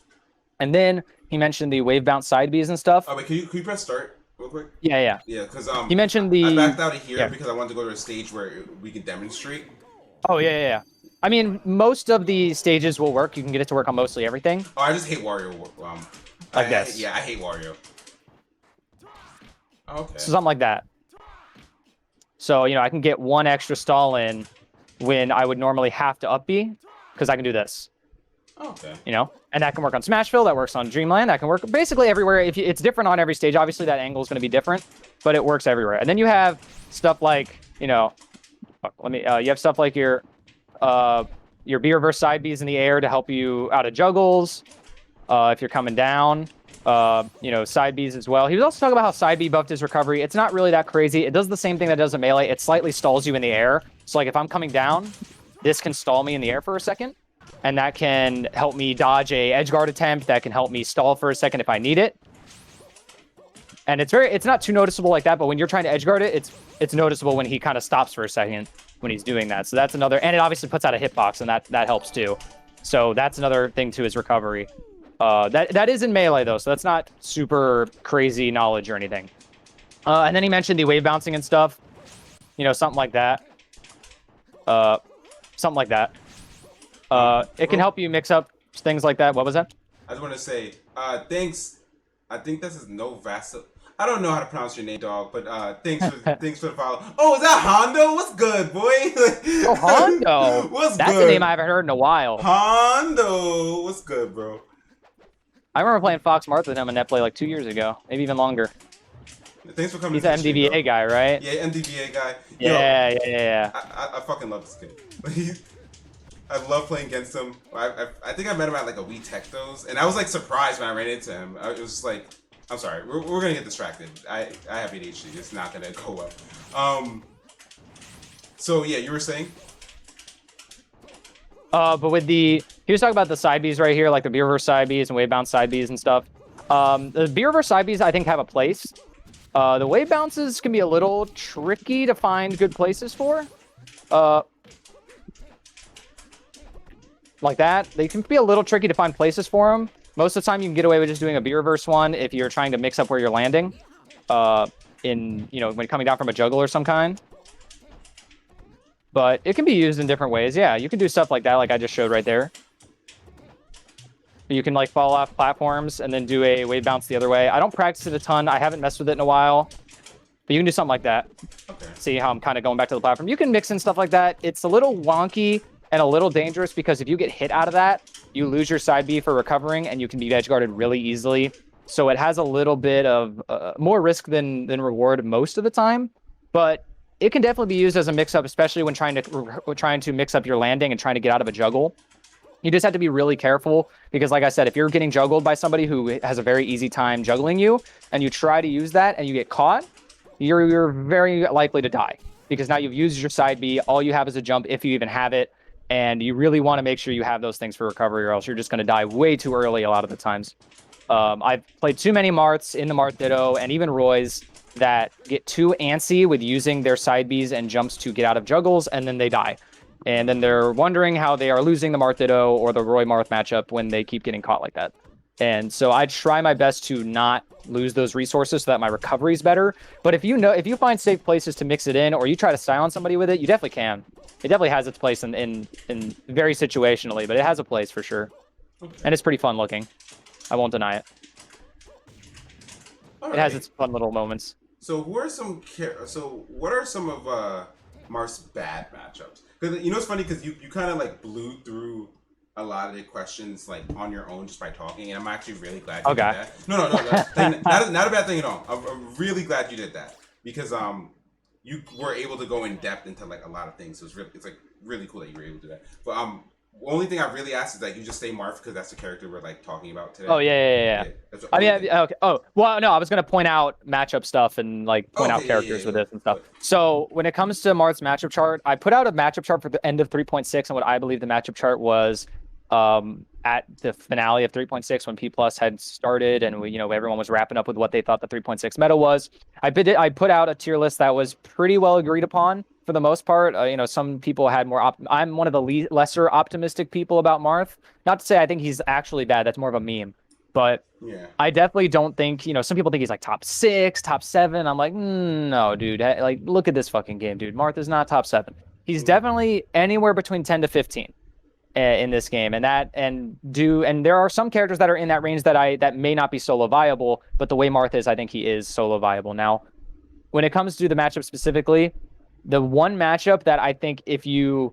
And then he mentioned the wave bounce side Bs and stuff. Oh wait, can you press start real quick? Yeah. Yeah, because he mentioned the. I backed out of here because I wanted to go to a stage where we could demonstrate. Oh yeah. I mean, most of the stages will work. You can get it to work on mostly everything. Oh, I just hate Wario. I guess. I hate Wario. Okay. So something like that. So, I can get one extra stall in when I would normally have to up B because I can do this. Okay. And that can work on Smashville, that works on Dreamland, that can work basically everywhere. It's different on every stage. Obviously, that angle is going to be different, but it works everywhere. And then you have stuff like, you have stuff like your B reverse side Bs in the air to help you out of juggles if you're coming down. Side Bs as well. He was also talking about how side B buffed his recovery. It's not really that crazy. It does the same thing that does in melee. It slightly stalls you in the air. So like if I'm coming down, this can stall me in the air for a second. And that can help me dodge a edge guard attempt. That can help me stall for a second if I need it. And it's not too noticeable like that, but when you're trying to edge guard it, it's noticeable when he kind of stops for a second when he's doing that. So that's another, and it obviously puts out a hitbox, and that helps too. So that's another thing to his recovery. That is in melee though, so that's not super crazy knowledge or anything. And then he mentioned the wave bouncing and stuff. Something like that. It can help you mix up things like that. What was that? I just want to say, thanks. I think this is no Vassal. I don't know how to pronounce your name, dog, but thanks for the follow. Oh, is that Hondo? What's good, boy? Oh, Hondo. What's That's good? a name I haven't heard in a while. Hondo. What's good, bro? I remember playing Fox Marth with him in Netplay like 2 years ago, maybe even longer. Thanks for coming He's to the an stream, though. MDVA guy, right? Yeah, MDVA guy. Yo, Yeah. I fucking love this kid. I love playing against him. I think I met him at like a Wii Tectos, and I was like surprised when I ran into him. It was just like, I'm sorry, we're gonna get distracted. I have ADHD. It's not gonna go well. So yeah, you were saying? But with he was talking about the side Bs right here, like the beer reverse side Bs and wave bounce side Bs and stuff. The beer reverse side Bs I think have a place. The wave bounces can be a little tricky to find good places for. Like that. They can be a little tricky to find places for them. Most of the time, you can get away with just doing a beer reverse one if you're trying to mix up where you're landing. When coming down from a juggle or some kind. But it can be used in different ways. Yeah, you can do stuff like that, like I just showed right there. You can like fall off platforms and then do a wave bounce the other way. I don't practice it a ton. I haven't messed with it in a while. But you can do something like that. Okay. See how I'm kind of going back to the platform. You can mix in stuff like that. It's a little wonky and a little dangerous because if you get hit out of that, you lose your side B for recovering and you can be edge guarded really easily. So it has a little bit of more risk than reward most of the time. But it can definitely be used as a mix-up, especially when trying to mix up your landing and trying to get out of a juggle. You just have to be really careful because, like I said, if you're getting juggled by somebody who has a very easy time juggling you and you try to use that and you get caught, you're very likely to die because now you've used your side B. All you have is a jump if you even have it. And you really want to make sure you have those things for recovery or else you're just going to die way too early a lot of the times. I've played too many Marths in the Marth Ditto and even Roys that get too antsy with using their side Bs and jumps to get out of juggles, and then they die. And then they're wondering how they are losing the Marth Ditto or the Roy Marth matchup when they keep getting caught like that. And so I try my best to not lose those resources so that my recovery is better. But if you find safe places to mix it in or you try to silence somebody with it, you definitely can. It definitely has its place in very situationally, but it has a place for sure. Okay. And it's pretty fun looking. I won't deny it. It has its fun little moments. So what are some of Marth's bad matchups? Because you know it's funny because you kind of like blew through a lot of the questions like on your own just by talking, and I'm actually really glad you did that. No, not a bad thing at all. I'm really glad you did that because you were able to go in depth into like a lot of things. So it's like really cool that you were able to do that. But the only thing I really asked is that you just say Marth because that's the character we're like talking about today. Oh yeah. Okay. Oh well, no, I was gonna point out matchup stuff and like point out characters with this and stuff. So when it comes to Marth's matchup chart, I put out a matchup chart for the end of 3.6 and what I believe the matchup chart was at the finale of 3.6 when P Plus had started and everyone was wrapping up with what they thought the 3.6 meta was. I put out a tier list that was pretty well agreed upon for the most part. Some people had more. I'm one of the lesser optimistic people about Marth. Not to say I think he's actually bad. That's more of a meme. But yeah. I definitely don't think, some people think he's like top 6, top 7. I'm like, no, dude. Like, look at this fucking game, dude. Marth is not top 7. He's definitely anywhere between 10 to 15 in this game. And there are some characters that are in that range that may not be solo viable, but the way Marth is, I think he is solo viable. Now, when it comes to the matchup specifically, the one matchup that I think the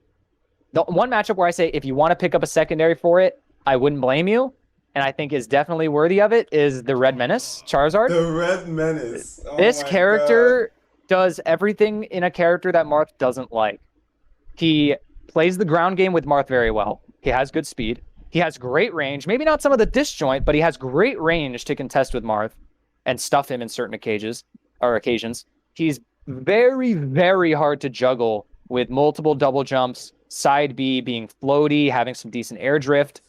one matchup where I say if you want to pick up a secondary for it, I wouldn't blame you, and I think is definitely worthy of it, is the Red Menace, Charizard. The Red Menace. This character does everything in a character that Marth doesn't like. He plays the ground game with Marth very well. He has good speed. He has great range. Maybe not some of the disjoint, but he has great range to contest with Marth and stuff him in certain occasions. He's very, very hard to juggle with multiple double jumps, side B being floaty, having some decent air drift.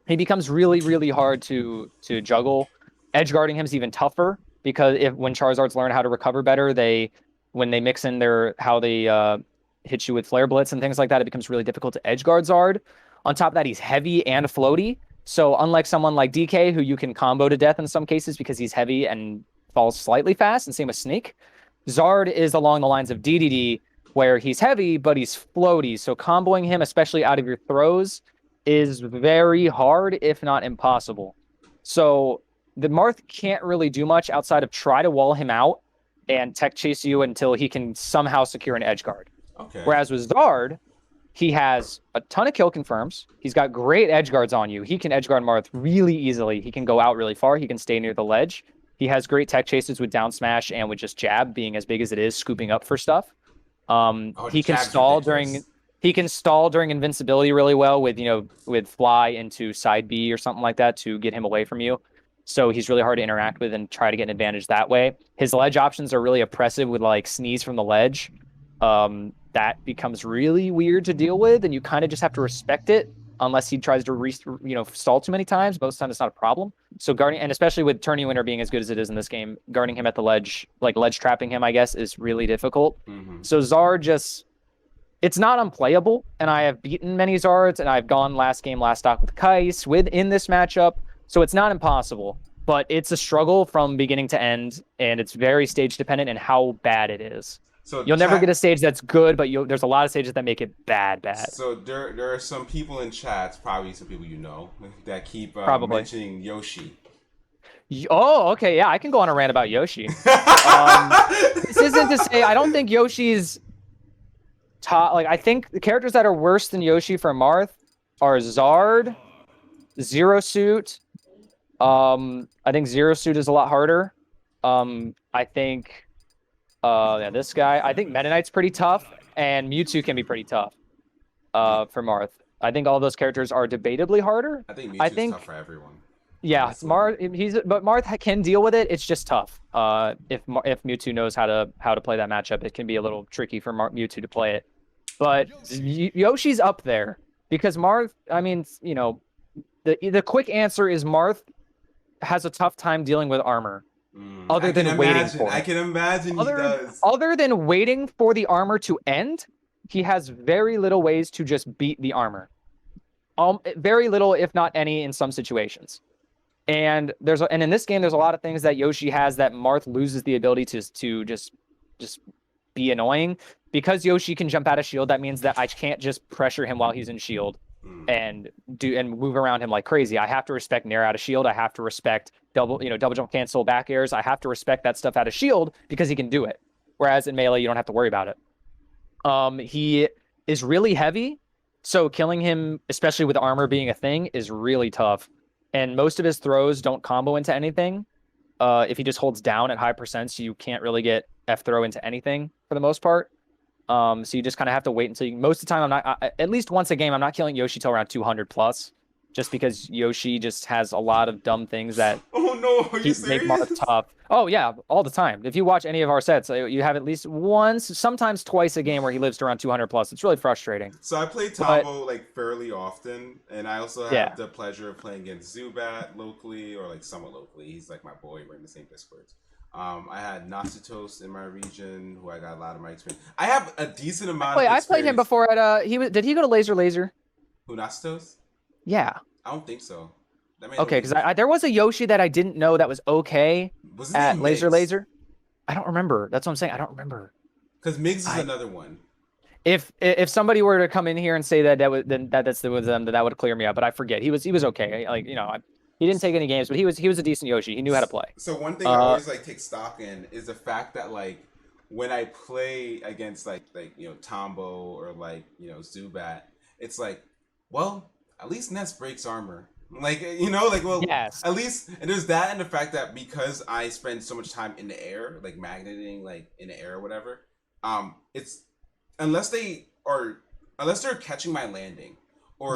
He becomes really, really hard to juggle. Edge guarding him is even tougher because when Charizards learn how to recover better, when they mix in how they hit you with Flare Blitz and things like that, it becomes really difficult to edge guard Zard. On top of that, he's heavy and floaty. So unlike someone like DK, who you can combo to death in some cases because he's heavy and falls slightly fast, and same with Snake, Zard is along the lines of DDD, where he's heavy, but he's floaty. So comboing him, especially out of your throws, is very hard, if not impossible. So the Marth can't really do much outside of try to wall him out and tech chase you until he can somehow secure an edge guard. Okay. Whereas with Zard, He has a ton of kill confirms. He's got great edge guards on you. He can edge guard Marth really easily. He can go out really far. He can stay near the ledge. He has great tech chases with down smash and with just jab, being as big as it is, scooping up for stuff. Oh, the He can jab's stall ridiculous. during invincibility really well with with fly into side B or something like that to get him away from you. So he's really hard to interact with and try to get an advantage that way. His ledge options are really oppressive with like sneeze from the ledge. That becomes really weird to deal with, and you kind of just have to respect it unless he tries to stall too many times. Most of the time, it's not a problem. So guarding, and especially with tourney winner being as good as it is in this game, guarding him at the ledge, like ledge trapping him, I guess, is really difficult. Mm-hmm. So Zard just, it's not unplayable, and I have beaten many Zards, and I've gone last game, last stock with Kais within this matchup. So it's not impossible, but it's a struggle from beginning to end, and it's very stage dependent and how bad it is. So You'll never get a stage that's good, but there's a lot of stages that make it bad. So there are some people in chats, probably some people you know, that keep mentioning Yoshi. Oh, okay, yeah, I can go on a rant about Yoshi. This isn't to say I don't think Yoshi's top. Like, I think the characters that are worse than Yoshi for Marth are Zard, Zero Suit. I think Zero Suit is a lot harder. I think. Yeah, this guy. I think Meta Knight's pretty tough, and Mewtwo can be pretty tough. For Marth, I think all those characters are debatably harder. I think Mewtwo's tough for everyone. Yeah, but Marth can deal with it. It's just tough. If Mewtwo knows how to play that matchup, it can be a little tricky for Mewtwo to play it. But Yoshi's up there because Marth. I mean, the quick answer is Marth has a tough time dealing with armor. Other than waiting for it. I can imagine he does. Other than waiting for the armor to end, he has very little ways to just beat the armor. Very little, if not any, in some situations. And in this game, there's a lot of things that Yoshi has that Marth loses the ability to just be annoying. Because Yoshi can jump out of shield, that means that I can't just pressure him while he's in shield and move around him like crazy. I have to respect nair out of shield. I have to respect double jump cancel back airs. I have to respect that stuff out of shield because he can do it. Whereas in melee, you don't have to worry about it. He is really heavy, so killing him, especially with armor being a thing, is really tough. And most of his throws don't combo into anything. If he just holds down at high percents, you can't really get F throw into anything for the most part. So you just kind of have to wait until most of the time. At least once a game, I'm not killing Yoshi till around 200 plus, just because Yoshi just has a lot of dumb things that make Marth tough. Oh yeah, all the time. If you watch any of our sets, you have at least once, sometimes twice a game where he lives to around 200 plus. It's really frustrating. So I play Tombo like fairly often, and I also have the pleasure of playing against Zubat locally or like somewhat locally. He's like my boy. We're in the same Discords. I had Nasitos in my region, who I got a lot of my experience. I have a decent amount of experience. I played him before at did he go to Laser? Who, Nasitos? Yeah. I don't think so. Okay, because there was a Yoshi that I didn't know that was okay at Laser. I don't remember. That's what I'm saying. I don't remember. Because Migs is another one. If somebody were to come in here and say that was them, that would clear me up. But I forget. He was okay. Like, he didn't take any games, but he was a decent Yoshi. He knew how to play. So one thing I always take stock in is the fact that when I play against Tombo or Zubat, it's well, at least Ness breaks armor. Yes. At least, and there's that, and the fact that because I spend so much time in the air, magneting in the air or whatever, it's unless they're catching my landing.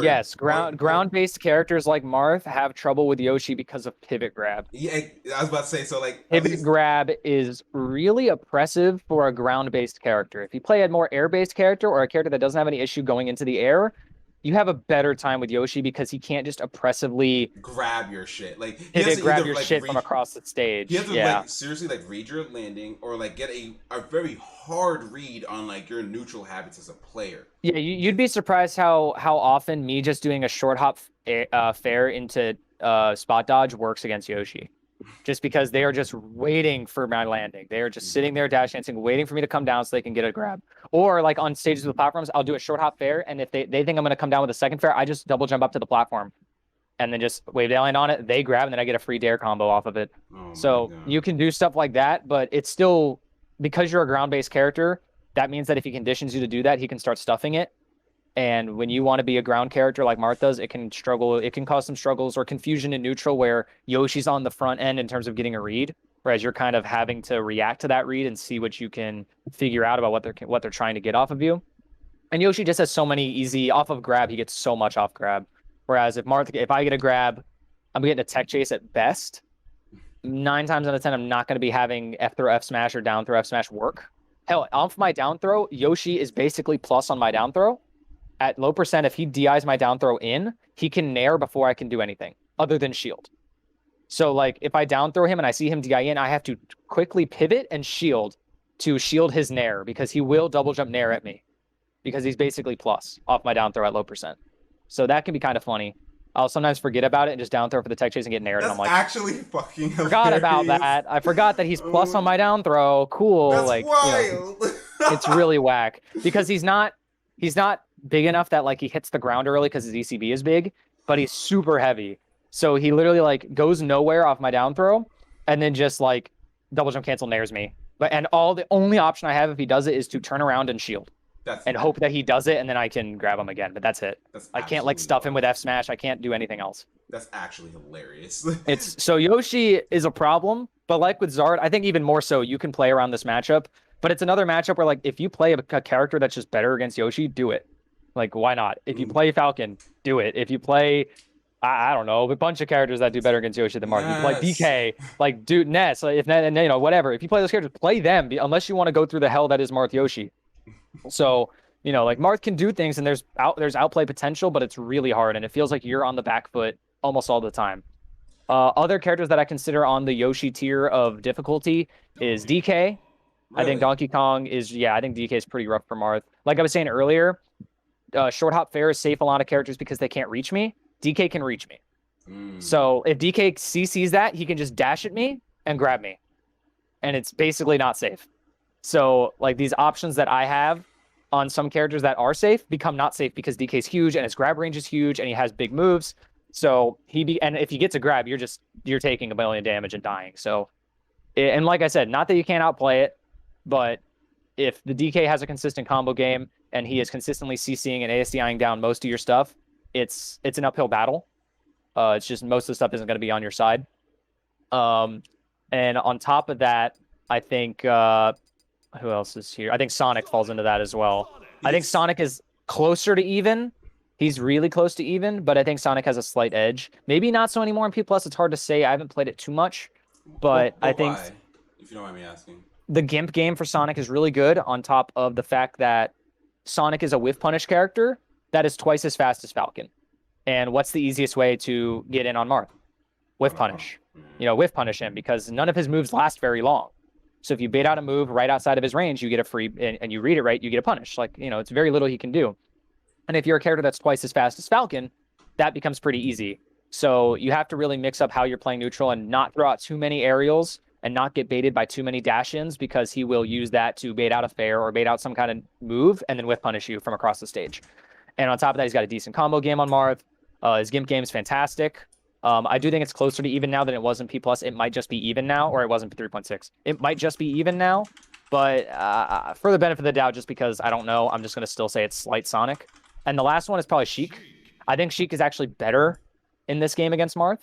Yes, ground-based characters like Marth have trouble with Yoshi because of pivot grab. Yeah, I was about to say, so pivot grab is really oppressive for a ground-based character. If you play a more air-based character or a character that doesn't have any issue going into the air, you have a better time with Yoshi because he can't just oppressively grab your shit. Pivot grab your shit from across the stage. You have to seriously read your landing or get a very hard read on your neutral habits as a player. Yeah, you'd be surprised how often me just doing a short hop fair into spot dodge works against Yoshi. Just because they are just waiting for my landing. They are just sitting there dash dancing, waiting for me to come down so they can get a grab. Or on stages with platforms, I'll do a short hop fair, and if they think I'm going to come down with a second fair, I just double jump up to the platform and then just wave down land on it. They grab, and then I get a free dare combo off of it. So you can do stuff like that, but it's still, because you're a ground-based character, that means that if he conditions you to do that, he can start stuffing it. And when you want to be a ground character like Marth does, it can struggle. It can cause some struggles or confusion in neutral where Yoshi's on the front end in terms of getting a read, whereas you're kind of having to react to that read and see what you can figure out about what they're trying to get off of you. And Yoshi just has so many easy off of grab. He gets so much off grab. Whereas if I get a grab, I'm getting a tech chase at best. 9 times out of 10, I'm not going to be having F throw F smash or down throw F smash work. Hell, off my down throw, Yoshi is basically plus on my down throw. At low percent, if he DIs my down throw in, he can nair before I can do anything other than shield. So like if I down throw him and I see him DI in, I have to quickly pivot and shield to shield his nair because he will double jump nair at me because he's basically plus off my down throw at low percent. So that can be kind of funny. I'll sometimes forget about it and just down throw for the tech chase and get naired. That's And I'm like, actually fucking hilarious. forgot about that. I forgot that he's plus on my down throw. Cool. That's like, wild. You know, it's really whack because he's not big enough that like he hits the ground early because his ECB is big, but he's super heavy. So he literally like goes nowhere off my down throw and then just like double jump cancel nairs me. And the only option I have if he does it is to turn around and shield. And hope that he does it, and then I can grab him again. But that's it. I can't like stuff him with F smash. I can't do anything else. That's actually hilarious. It's so Yoshi is a problem, but like with Zard, I think even more so. You can play around this matchup, but it's another matchup where like if you play a character that's just better against Yoshi, do it. Like why not? If you play Falcon, do it. If you play, I don't know, a bunch of characters that do better against Yoshi than Marth. Yes. You play DK, like dude Ness, like, if and you know whatever. If you play those characters, play them. Unless you want to go through the hell that is Marth Yoshi. So, you know, like Marth can do things and there's outplay potential, but it's really hard and it feels like you're on the back foot almost all the time. Other characters that I consider on the Yoshi tier of difficulty is DK. Really? I think Donkey Kong is, I think DK is pretty rough for Marth. Like I was saying earlier, short hop fair is safe a lot of characters because they can't reach me. DK can reach me. So if DK CCs that, he can just dash at me and grab me. And it's basically not safe. So like these options that I have on some characters that are safe become not safe because DK's huge and his grab range is huge and he has big moves. So and if he gets a grab, you're taking a million damage and dying. So, and like I said, not that you can't outplay it, but if the DK has a consistent combo game and he is consistently CCing and ASDIing down most of your stuff, it's an uphill battle. It's just most of the stuff isn't going to be on your side. And on top of that, I think who else is here? I think Sonic falls into that as well. I think Sonic is closer to even. He's really close to even, but I think Sonic has a slight edge. Maybe not so anymore in P+. It's hard to say. I haven't played it too much, but I think why? If you don't mind me asking. The Gimp game for Sonic is really good on top of the fact that Sonic is a whiff punish character that is twice as fast as Falcon. And what's the easiest way to get in on Marth? Whiff punish. You know, whiff punish him because none of his moves last very long. So if you bait out a move right outside of his range, you get a free, and you read it right, you get a punish. Like, you know, it's very little he can do. And if you're a character that's twice as fast as Falcon, that becomes pretty easy. So you have to really mix up how you're playing neutral and not throw out too many aerials and not get baited by too many dash-ins because he will use that to bait out a fair or bait out some kind of move and then whiff punish you from across the stage. And on top of that, he's got a decent combo game on Marth. His Gimp game is fantastic. I do think it's closer to even now than it was in P+. It might just be even now, or it wasn't 3.6. It might just be even now, but for the benefit of the doubt, just because I don't know, I'm just going to still say it's slight Sonic. And the last one is probably Sheik. I think Sheik is actually better in this game against Marth.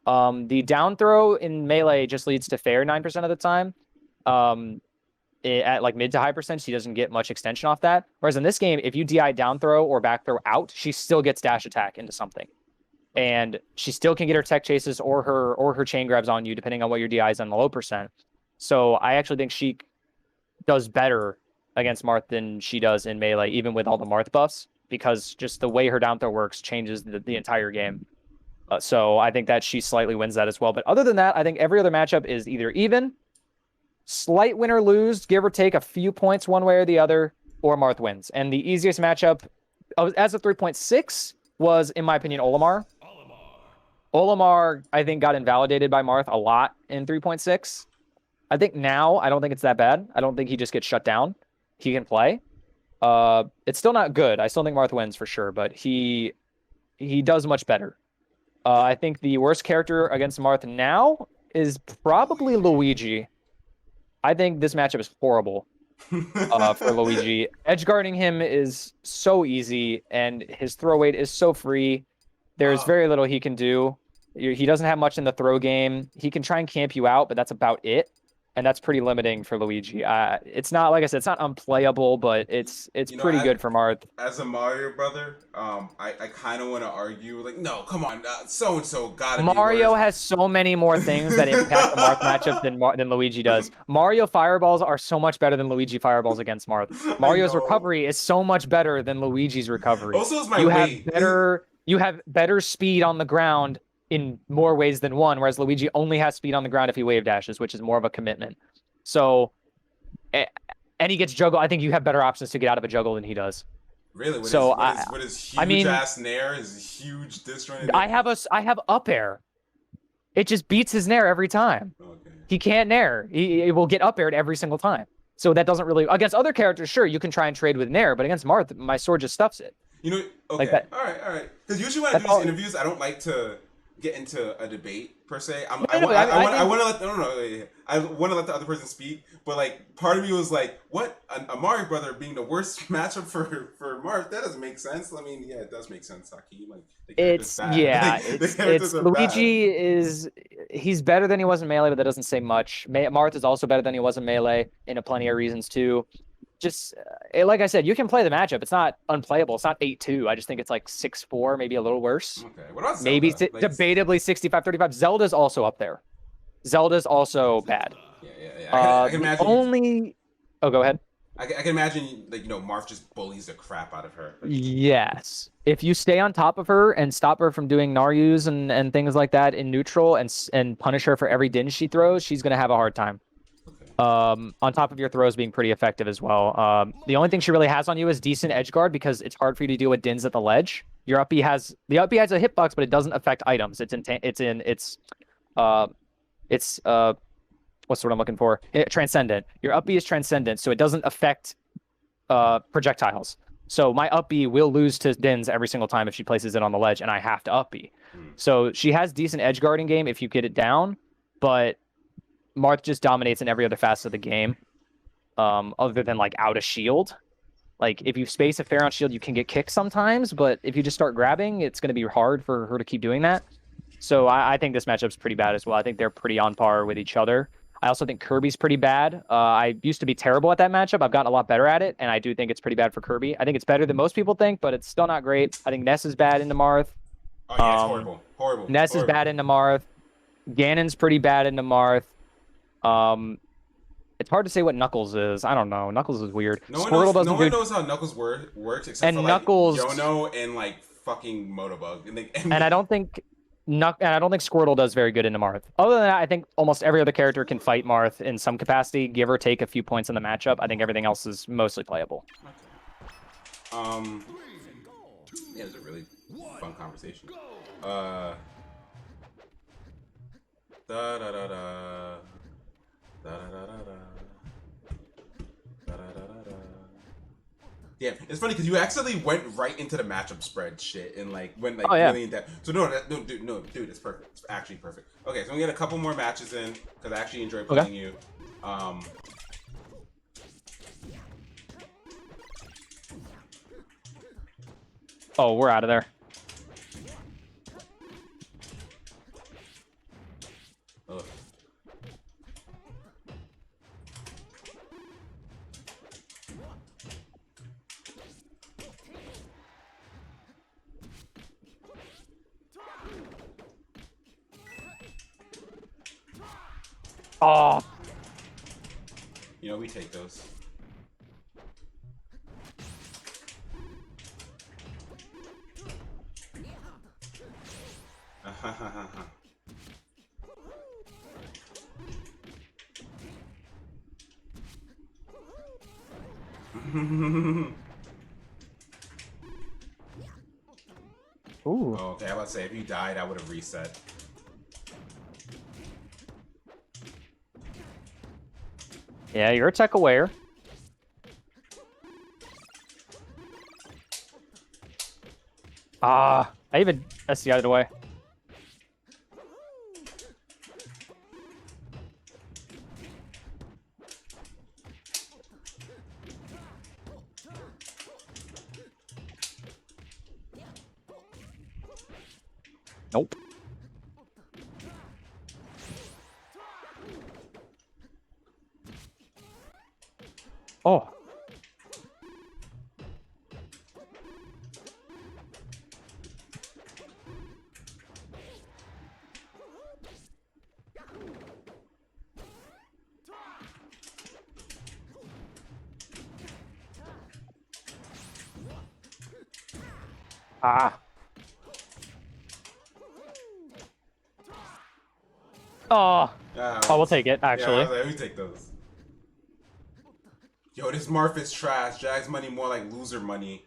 The down throw in Melee just leads to fair 9% of the time. At like mid to high percent, she doesn't get much extension off that. Whereas in this game, if you DI down throw or back throw out, she still gets dash attack into something. And she still can get her tech chases or her chain grabs on you, depending on what your DI is on the low percent. So I actually think Sheik does better against Marth than she does in Melee, even with all the Marth buffs, because just the way her down throw works changes the entire game. So I think that she slightly wins that as well. But other than that, I think every other matchup is either even, slight win or lose, give or take a few points one way or the other, or Marth wins. And the easiest matchup as of 3.6 was, in my opinion, Olimar. Olimar, I think, got invalidated by Marth a lot in 3.6. I think now, I don't think it's that bad. I don't think he just gets shut down. He can play. It's still not good. I still think Marth wins for sure, but he does much better. I think the worst character against Marth now is probably Luigi. I think this matchup is horrible. For Luigi. Edge guarding him is so easy, and his throw weight is so free. There's Uh, very little he can do. He doesn't have much in the throw game. He can try and camp you out, but that's about it. And that's pretty limiting for Luigi. It's not, like I said, it's not unplayable, but it's you know, pretty good for Marth. as a Mario brother, I kind of want to argue like, no, come on, so and so gotta be Mario worse. has so many more things that impact the Marth matchup than Luigi does. Mario fireballs are so much better than Luigi fireballs against Marth. I Mario's know. recovery is so much better than Luigi's recovery. Also, is my weight. You have better speed on the ground in more ways than one, whereas Luigi only has speed on the ground if he wave dashes, which is more of a commitment. So, and he gets juggle. I think you have better options to get out of a juggle than he does. Really, So with his I huge mean, ass nair, his huge disjointed. I have up air. It just beats his nair every time. Okay. He can't nair. He will get up aired every single time. So that doesn't really against other characters. Sure, you can try and trade with nair, but against Marth, my sword just stuffs it. You know, okay, Like that. all right. Because usually when I do these interviews, I don't like to get into a debate per se. I want to let I want to let the other person speak, but like part of me was like, what a Mario brother being the worst matchup for Marth? That doesn't make sense. I mean, yeah, it does make sense, Hakeem. Like the character's bad. It's Luigi is he's better than he was in Melee, but that doesn't say much. Marth is also better than he was in Melee, in a plenty of reasons too. Just like I said, you can play the matchup. It's not unplayable. It's not 8-2. I just think it's like 6-4, maybe a little worse. Okay, what about Zelda? Maybe debatably 65-35. Zelda's also up there. Zelda's also bad. Yeah. I can imagine. Oh, go ahead. I can imagine, like, Marth just bullies the crap out of her. Yes. If you stay on top of her and stop her from doing Naryus and things like that in neutral and punish her for every din she throws, she's going to have a hard time. On top of your throws being pretty effective as well. The only thing she really has on you is decent edge guard because it's hard for you to deal with dins at the ledge. Your up B has a hitbox, but it doesn't affect items. It's what's the word I'm looking for? Transcendent. Your up B is transcendent, so it doesn't affect projectiles. So my up B will lose to dins every single time if she places it on the ledge, and I have to up B. So she has decent edge guarding game if you get it down, but Marth just dominates in every other facet of the game, other than like out of shield. Like if you space a fair on shield, you can get kicked sometimes, but if you just start grabbing, it's going to be hard for her to keep doing that. So I think this matchup's pretty bad as well. I think they're pretty on par with each other. I also think Kirby's pretty bad. I used to be terrible at that matchup. I've gotten a lot better at it, and I do think it's pretty bad for Kirby. I think it's better than most people think, but it's still not great. I think Ness is bad into Marth. Oh yeah, it's horrible. Ness is bad into Marth. Ganon's pretty bad into Marth. It's hard to say what Knuckles is. I don't know. Knuckles is weird. No one knows how Knuckles works except for Knuckles, like Yono and like fucking Motobug. And I don't think Squirtle does very good into Marth. Other than that, I think almost every other character can fight Marth in some capacity, give or take a few points in the matchup. I think everything else is mostly playable. Okay. Yeah, it was a really fun conversation. Da da da da. Damn, it's funny because you accidentally went right into the matchup spread shit and like went like really in depth. So dude, it's perfect. It's actually perfect. Okay, so I'm gonna get a couple more matches in because I actually enjoy playing you. Oh, we're out of there. Ugh. Oh. We take those. Ooh. Oh, okay, I was about to say, if you died, I would have reset. Yeah, you're tech aware. I even SDI'd away. Ah. Oh. Oh, we'll take it, Yeah, I actually. was like, we take those. Yo, this Marth is trash. Jag's money more like loser money.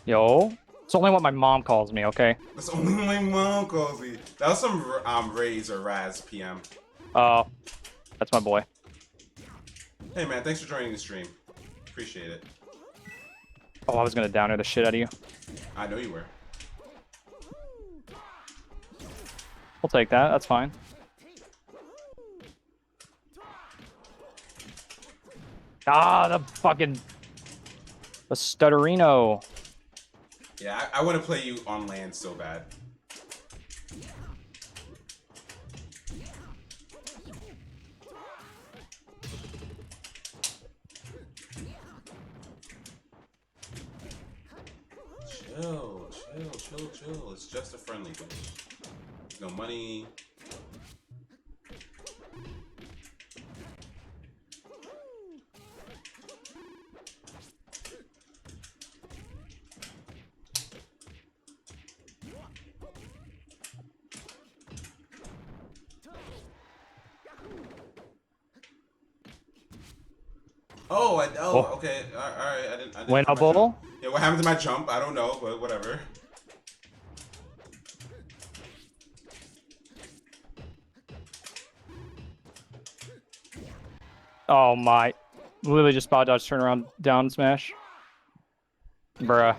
Yo. It's only what my mom calls me, okay? That's only my mom calls me. That was some Rays or Raz PM. Oh. That's my boy. Hey man, thanks for joining the stream. Appreciate it. Oh, I was gonna downer the shit out of you. I know you were. We'll take that. That's fine. Ah, the fucking... The Stutterino. Yeah, I want to play you on land so bad. Chill, chill, chill, chill. It's just a friendly game. No money. Oh. Okay. All right. I didn't. Run my Winnable. jump. Yeah, what happened to my jump? I don't know, but whatever. Oh my. Literally just spot dodge, turn around, down smash. Bruh.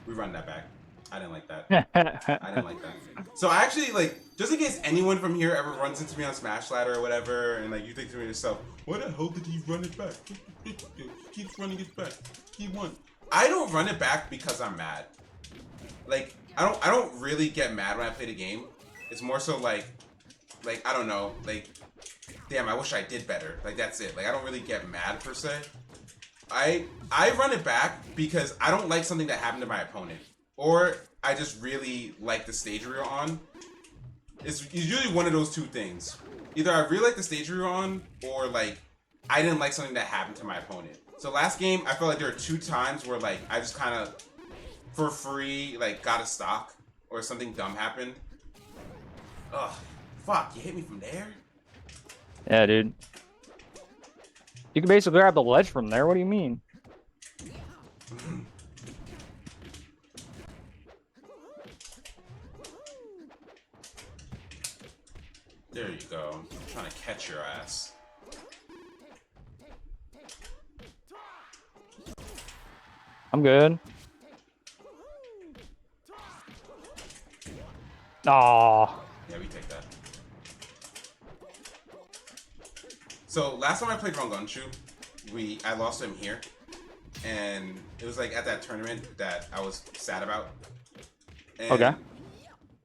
We run that back. I didn't like that. I didn't like that. So I actually like, just in case anyone from here ever runs into me on Smash Ladder or whatever, and like you think to yourself, "Why the hell did he run it back? He keeps running it back. He won." I don't run it back because I'm mad. Like I don't really get mad when I play the game. It's more so like I don't know, like damn, I wish I did better. Like that's it. Like I don't really get mad per se. I run it back because I don't like something that happened to my opponent, or I just really like the stage we were on. It's usually one of those two things. Either I really like the stage we were on, or like I didn't like something that happened to my opponent. So last game, I felt like there were 2 times where like I just kind of for free like got a stock or something dumb happened. Ugh, fuck! You hit me from there. Yeah, dude. You can basically grab the ledge from there. What do you mean? There you go. I'm trying to catch your ass. I'm good. Aw. Yeah, we take that. So last time I played Rongunshu, I lost to him here, and it was like at that tournament that I was sad about. And Okay.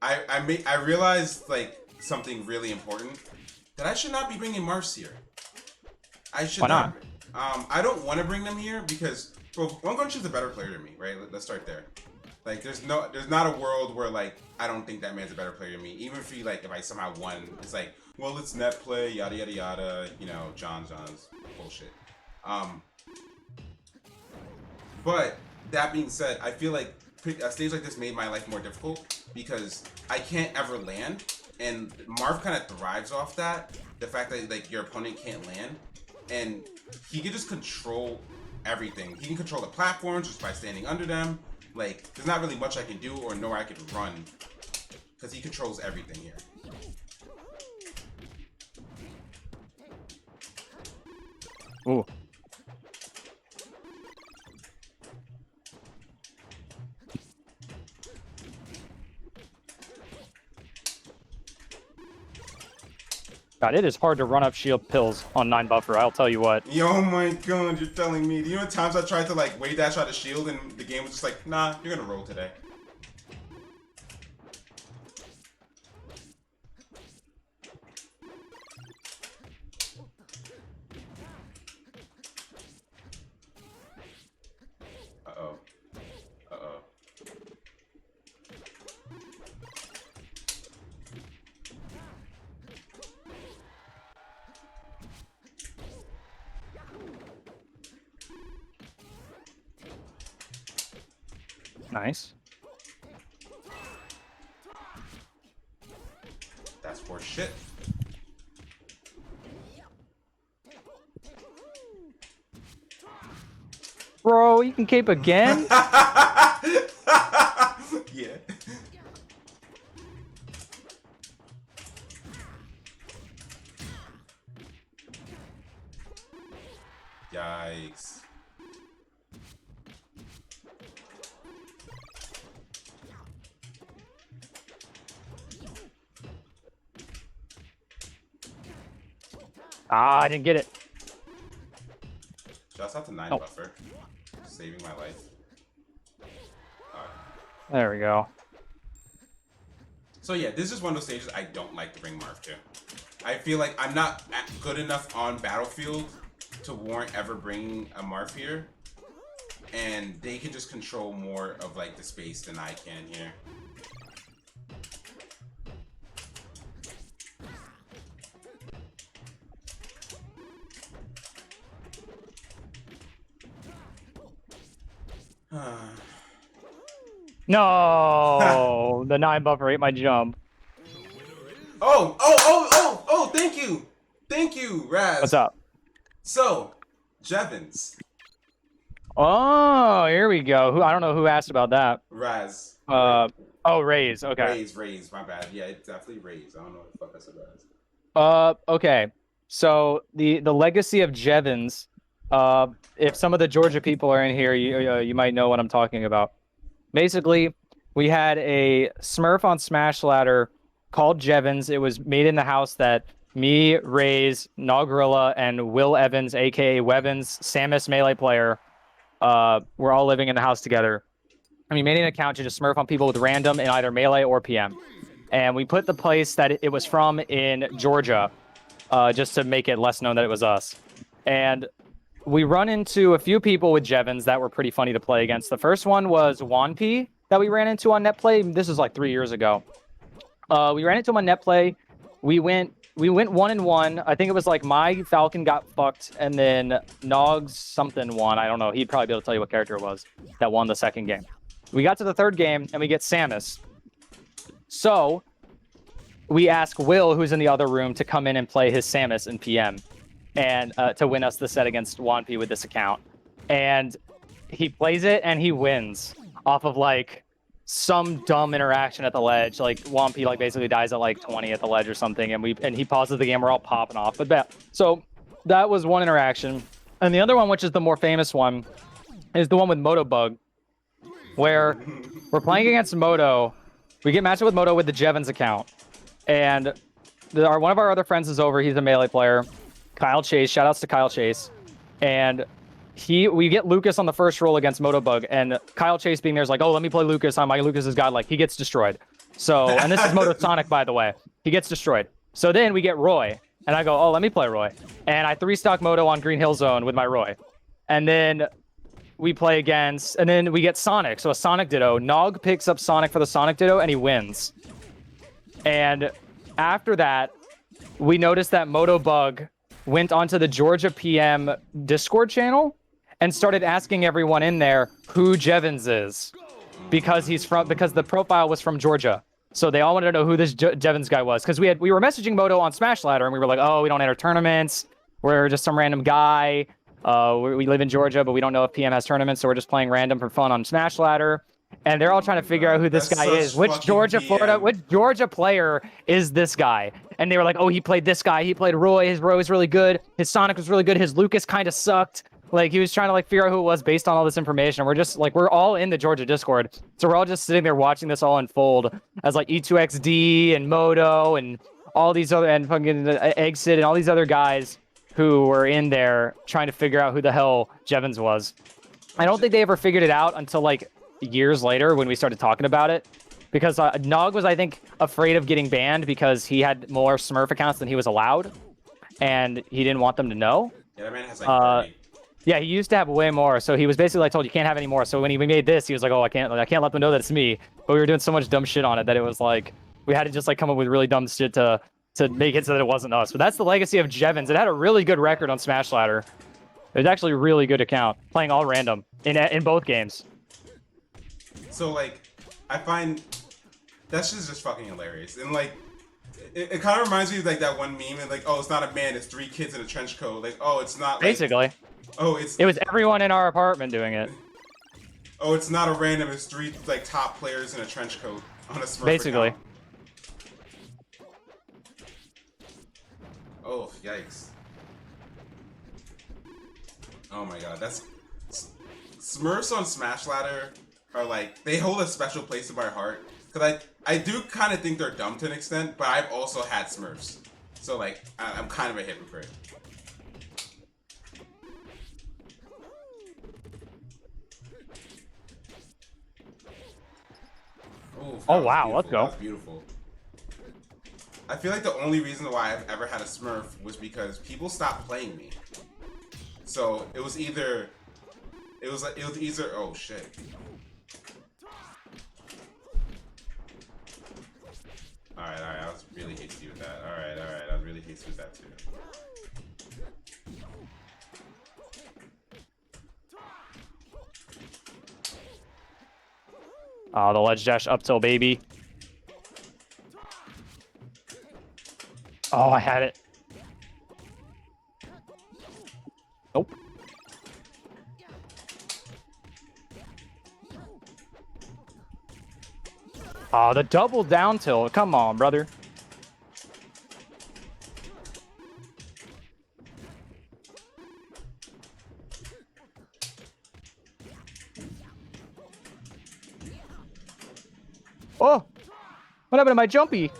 I realized like something really important, that I should not be bringing Mars here. I should Why not? I don't want to bring them here because well, Rongunshu's a better player than me, right? Let's start there. Like there's not a world where like I don't think that man's a better player than me. Even if I somehow won, it's like, well, it's net play, yada yada yada, you know, John's bullshit. But that being said, I feel like a stage like this made my life more difficult because I can't ever land, and Marv kind of thrives off that. The fact that like your opponent can't land, and he can just control everything. He can control the platforms just by standing under them. Like, there's not really much I can do or nowhere I can run because he controls everything here. Ooh. God, it is hard to run up shield pills on 9 buffer, I'll tell you what. Yo, my god, you're telling me. Do you know times I tried to like wave dash out a shield and the game was just like, nah, you're gonna roll today. Uh-oh. Uh-oh. Nice. Or shit. Bro, you can cape again? Yeah. Yikes. Ah, I didn't get it. Shouts out to 9 Oh. Buffer. Saving my life. Alright. There we go. So yeah, this is one of those stages I don't like to bring Marth to. I feel like I'm not good enough on Battlefield to warrant ever bringing a Marth here. And they can just control more of like the space than I can here. No, the 9 buffer ate my jump. Oh, thank you, Raz. What's up? So, Jevons. Oh, here we go. Who I don't know who asked about that. Raz. Oh, Raise. Okay. Raise, my bad. Yeah, it's definitely Raise. I don't know what the fuck I said Raz. Okay. So the legacy of Jevons. If some of the Georgia people are in here, you might know what I'm talking about. Basically, we had a Smurf on Smash Ladder called Jevons. It was made in the house that me, Raze, Nogrilla, and Will Evans, aka Wevans, Samus Melee player, were all living in the house together. And we made an account to just Smurf on people with random in either Melee or PM. And we put the place that it was from in Georgia, just to make it less known that it was us. And we run into a few people with Jevons that were pretty funny to play against. The first one was Wanpi that we ran into on Netplay. This was like 3 years ago. We ran into him on Netplay. We went 1-1. I think it was like my Falcon got fucked, and then Nogs something won. I don't know. He'd probably be able to tell you what character it was that won the second game. We got to the third game, and we get Samus. So we ask Will, who's in the other room, to come in and play his Samus in PM. And to win us the set against Wanpi with this account. And he plays it and he wins off of like some dumb interaction at the ledge. Like Wanpi like basically dies at like 20 at the ledge or something, and he pauses the game. We're all popping off. But so that was one interaction. And the other one, which is the more famous one, is the one with Motobug, where we're playing against Moto. We get matched up with Moto with the Jevons account. And one of our other friends is over. He's a Melee player. Kyle Chase, shout outs to Kyle Chase. And we get Lucas on the first roll against Motobug, and Kyle Chase being there's like, oh, let me play Lucas on my Lucas's god, like he gets destroyed. So, and this is Motosonic, by the way. He gets destroyed. So then we get Roy, and I go, oh, let me play Roy. And I 3-stock Moto on Green Hill Zone with my Roy. And then we play against, and then we get Sonic, so a Sonic Ditto. Nog picks up Sonic for the Sonic Ditto, and he wins. And after that, we noticed that Motobug went onto the Georgia PM Discord channel and started asking everyone in there who Jevons is, because the profile was from Georgia. So they all wanted to know who this Jevons guy was, because we were messaging Moto on Smash Ladder, and we were like, oh, we don't enter tournaments. We're just some random guy. We live in Georgia, but we don't know if PM has tournaments, so we're just playing random for fun on Smash Ladder. And they're all trying to figure out who this guy is. Which Georgia player is this guy? And they were like, oh, he played this guy. He played Roy. His Roy was really good. His Sonic was really good. His Lucas kind of sucked. Like, he was trying to, like, figure out who it was based on all this information. We're just, like, we're all in the Georgia Discord. So we're all just sitting there watching this all unfold as, like, E2XD and Moto and all these other, and fucking Exit and all these other guys who were in there trying to figure out who the hell Jevons was. I don't think they ever figured it out until, like, years later when we started talking about it, because Nog was, I think, afraid of getting banned because he had more Smurf accounts than he was allowed, and he didn't want them to know. Yeah, that man has like 30. Yeah, he used to have way more, so he was basically like told you can't have any more. So when we made this, he was like, oh, I can't let them know that it's me. But we were doing so much dumb shit on it that it was like we had to just like come up with really dumb shit to make it so that it wasn't us. But that's the legacy of Jevons. It had a really good record on Smash Ladder. It was actually a really good account, playing all random in both games. So, like, I find that shit's just fucking hilarious. And, like, It kind of reminds me of like that one meme and like, oh, it's not a man, it's 3 kids in a trench coat. Like, oh, it's not like, Basically, oh, it was everyone in our apartment doing it. oh, it's not a random, it's 3 like top players in a trench coat on a Smurf Basically. account. Oh, yikes. Oh my god, that's... Smurfs on Smash Ladder are like, they hold a special place in my heart. Because I do kind of think they're dumb to an extent, but I've also had Smurfs. So like, I'm kind of a hypocrite. Ooh, Oh wow, let's go. That was beautiful. I feel like the only reason why I've ever had a Smurf was because people stopped playing me. So it was either, oh shit. Alright, I was really hasty with that. Alright, I was really hasty with that too. Oh, the ledge dash up till baby. Oh, I had it. Nope. Oh, the double down tilt. Come on, brother. Oh, what happened to my jumpy?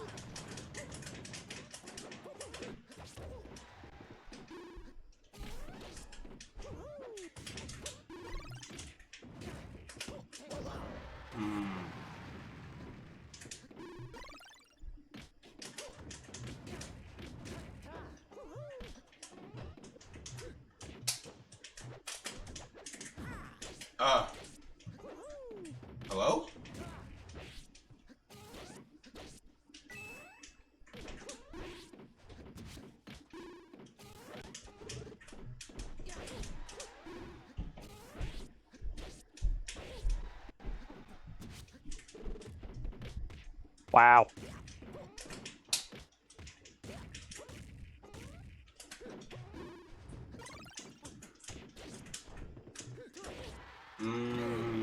Hello? Wow.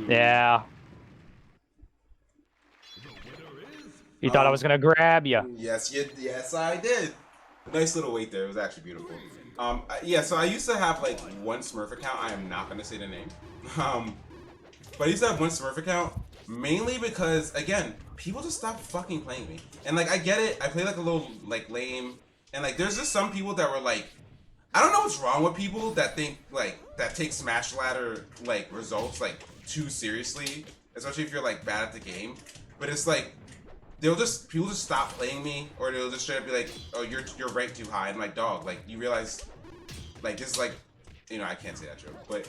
Yeah. You thought I was gonna grab you. Yes, I did. Nice little wait there. It was actually beautiful. Yeah. So I used to have like one Smurf account. I am not gonna say the name. But I used to have one Smurf account mainly because again, people just stopped fucking playing me. And like I get it. I play like a little like lame. And like there's just some people that were like, I don't know what's wrong with people that think like that take Smash Ladder like results like too seriously, especially if you're like bad at the game. But it's like people just stop playing me, or they'll just straight up be like, oh, you're ranked too high. I'm like, dog, like you realize, like this is like, you know, I can't say that joke, but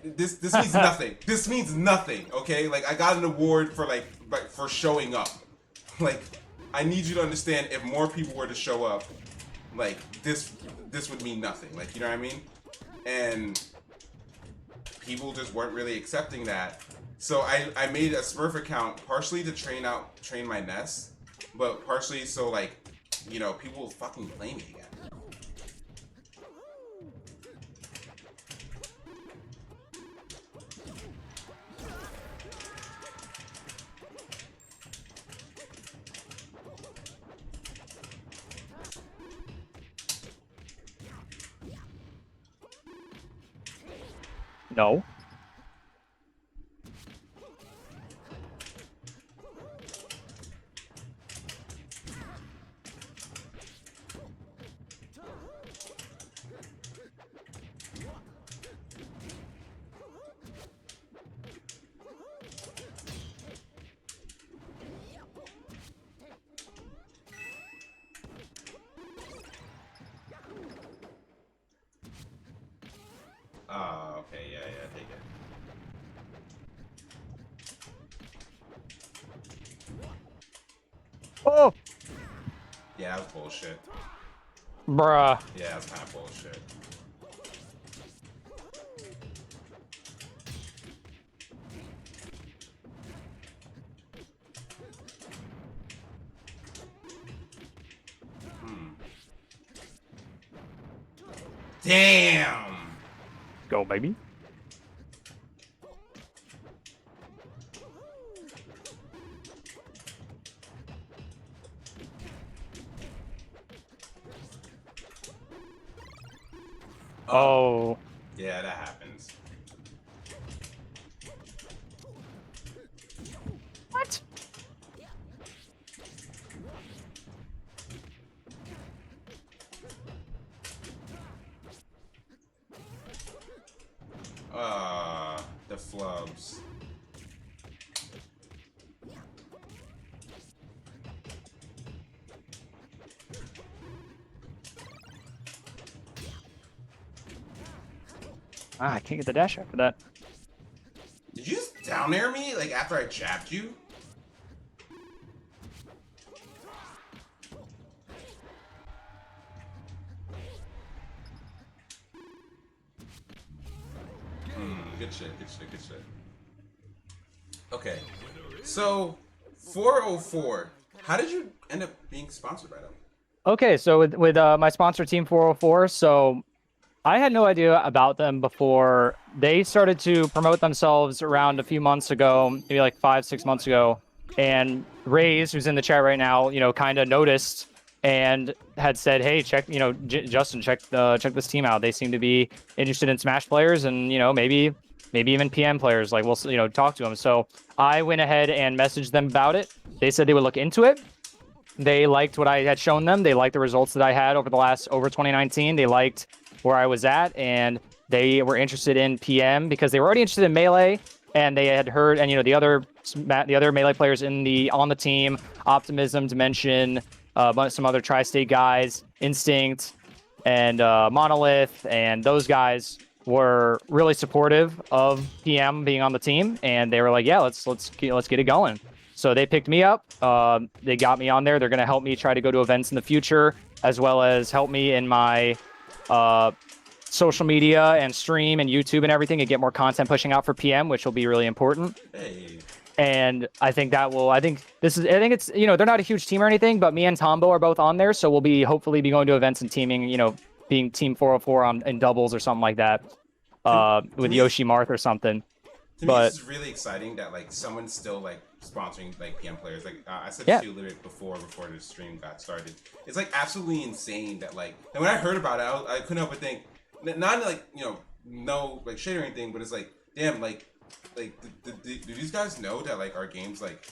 this means nothing. This means nothing, okay? Like I got an award for like for showing up. Like I need you to understand, if more people were to show up, like this would mean nothing. Like, you know what I mean? And people just weren't really accepting that. So I made a Smurf account partially to train my Ness, but partially so like, you know, people will fucking play me again. No. Okay, yeah, take it. Oh, Yeah, that was bullshit. bruh. Yeah, that's kind of bullshit. Damn. Go, baby. Oh. Yeah, that happens. What? The flubs. Ah, I can't get the dash after that. Did you just down air me like after I jabbed you? Good shit, good shit, good shit. Okay, so 404. How did you end up being sponsored by them? Okay, so with my sponsor team 404, so I had no idea about them before they started to promote themselves around a few months ago, maybe like 5-6 months ago. And Raze, who's in the chat right now, kind of noticed and had said, "Hey, check, Justin, check this team out. They seem to be interested in Smash players, and maybe even PM players. Like we'll talk to them." So I went ahead and messaged them about it. They said they would look into it. They liked what I had shown them. They liked the results that I had over 2019. They liked where I was at, and they were interested in PM because they were already interested in Melee, and they had heard, and the other Melee players on the team, Optimism, Dimension, some other Tri-State guys, Instinct, and Monolith, and those guys were really supportive of PM being on the team, and they were like, "Yeah, let's get it going." So they picked me up. They got me on there. They're going to help me try to go to events in the future, as well as help me in my social media and stream and YouTube and everything, and get more content pushing out for PM, which will be really important. Hey. And I think it's, they're not a huge team or anything, but me and Tombo are both on there. So we'll hopefully be going to events and teaming, being team 404 in doubles or something like that, with Yoshi Marth or something. To me, it's really exciting that like someone's still like sponsoring like PM players. Like I said to you a little bit before the stream got started. It's like absolutely insane that like. And when I heard about it, I couldn't help but think, not like no like shade or anything, but it's like damn like do these guys know that like our game's like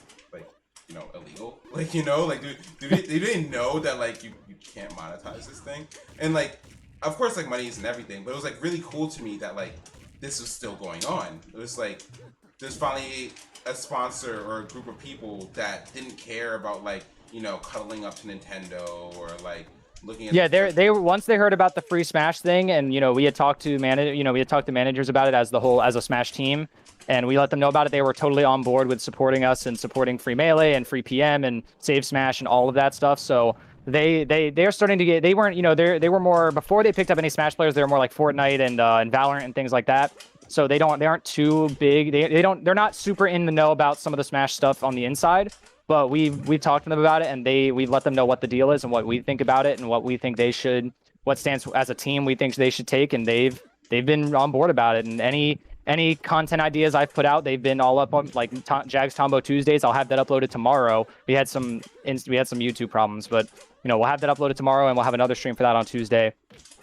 illegal? Like like do they know that like you can't monetize this thing? And like of course like money isn't everything, but it was like really cool to me that like this was still going on. It was like there's finally a sponsor or a group of people that didn't care about like cuddling up to Nintendo or like looking at they were once they heard about the free Smash thing, and we had talked to managers about it as a Smash team, and we let them know about it. They were totally on board with supporting us and supporting free Melee and free PM and Save Smash and all of that stuff. So they're starting to get, they weren't, they were more, before they picked up any Smash players, they were more like Fortnite and Valorant and things like that. So they aren't too big. They're not super in the know about some of the Smash stuff on the inside, but we've talked to them about it, and we've let them know what the deal is and what we think about it and what we think what stance as a team we think they should take, and they've been on board about it. And any content ideas I've put out, they've been all up on, like Jags Tombo Tuesdays. I'll have that uploaded tomorrow. We had some YouTube problems, but we'll have that uploaded tomorrow, and we'll have another stream for that on Tuesday.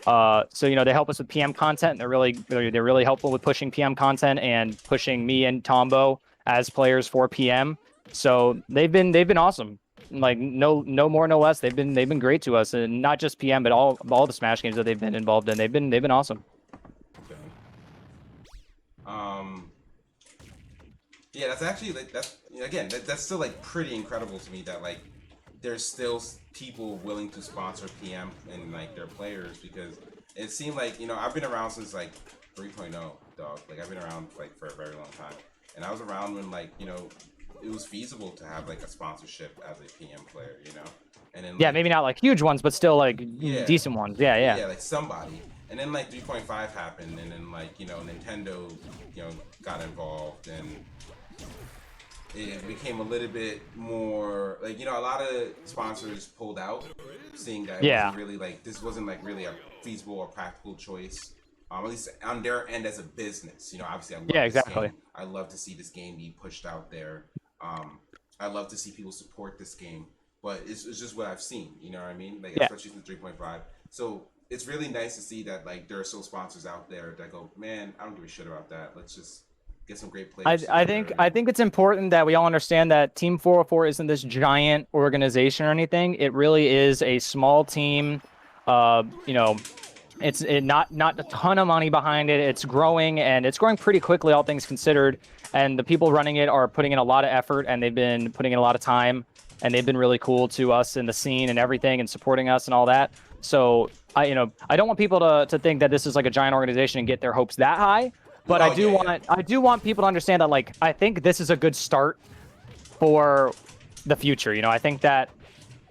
So they help us with PM content. They're really helpful with pushing PM content and pushing me and Tombo as players for PM. So they've been awesome. Like no more, no less. They've been great to us, and not just PM, but all the Smash games that they've been involved in. They've been awesome. Yeah, that's actually like that's still like pretty incredible to me that like there's still people willing to sponsor PM and like their players, because it seemed like I've been around since like 3.0, dog. Like I've been around like for a very long time, and I was around when like it was feasible to have like a sponsorship as a PM player, and then maybe not like huge ones, but still like decent ones. Yeah, like somebody. And then like 3.5 happened, and then like Nintendo got involved, and it became a little bit more like, you know, a lot of sponsors pulled out, seeing that it Yeah. wasn't really like this wasn't like really a feasible or practical choice. At least on their end as a business, you know, obviously I Yeah, love this exactly. game. I love to see this game be pushed out there. I love to see people support this game, but it's just what I've seen. You know what I mean? Like Yeah. especially since 3.5. So it's really nice to see that like there are still sponsors out there that go, man, I don't give a shit about that. Let's just get some great players I together think and it's important that we all understand that Team 404 isn't this giant organization or anything. It really is a small team. You know, it's not a ton of money behind it. It's growing and it's growing pretty quickly, all things considered. And the people running it are putting in a lot of effort and they've been putting in a lot of time and they've been really cool to us in the scene and everything and supporting us and all that. So I don't want people to think that this is like a giant organization and get their hopes that high. But oh yeah, yeah. I do want people to understand that like I think this is a good start for the future. I think that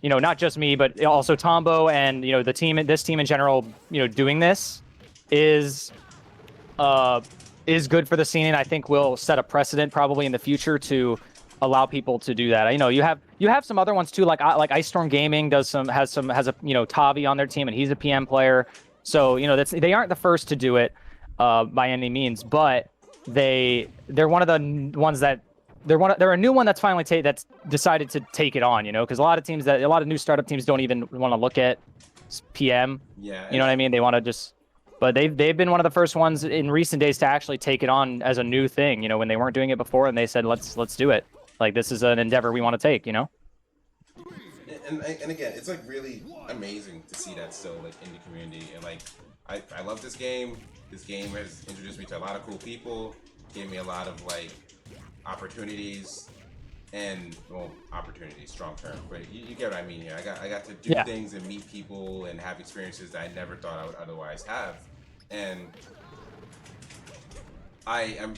not just me, but also Tombo and the team, this team in general, doing this is uh is good for the scene, and I think will set a precedent probably in the future to allow people to do that. You have some other ones too, like Ice Storm Gaming has a Tavi on their team, and he's a PM player. So they aren't the first to do it by any means, but they're one of the ones that they're a new one that's finally that's decided to take it on, because a lot of new startup teams don't even want to look at PM. Yeah, You know what I mean? They want to just, but they've been one of the first ones in recent days to actually take it on as a new thing. When they weren't doing it before, and they said let's do it. Like this is an endeavor we want to take. and again, it's like really amazing to see that still like in the community, and like I love this game. This game has introduced me to a lot of cool people, gave me a lot of like opportunities, and well, opportunities, strong term, but you get what I mean here. I got to do Yeah. things and meet people and have experiences that I never thought I would otherwise have, and I am,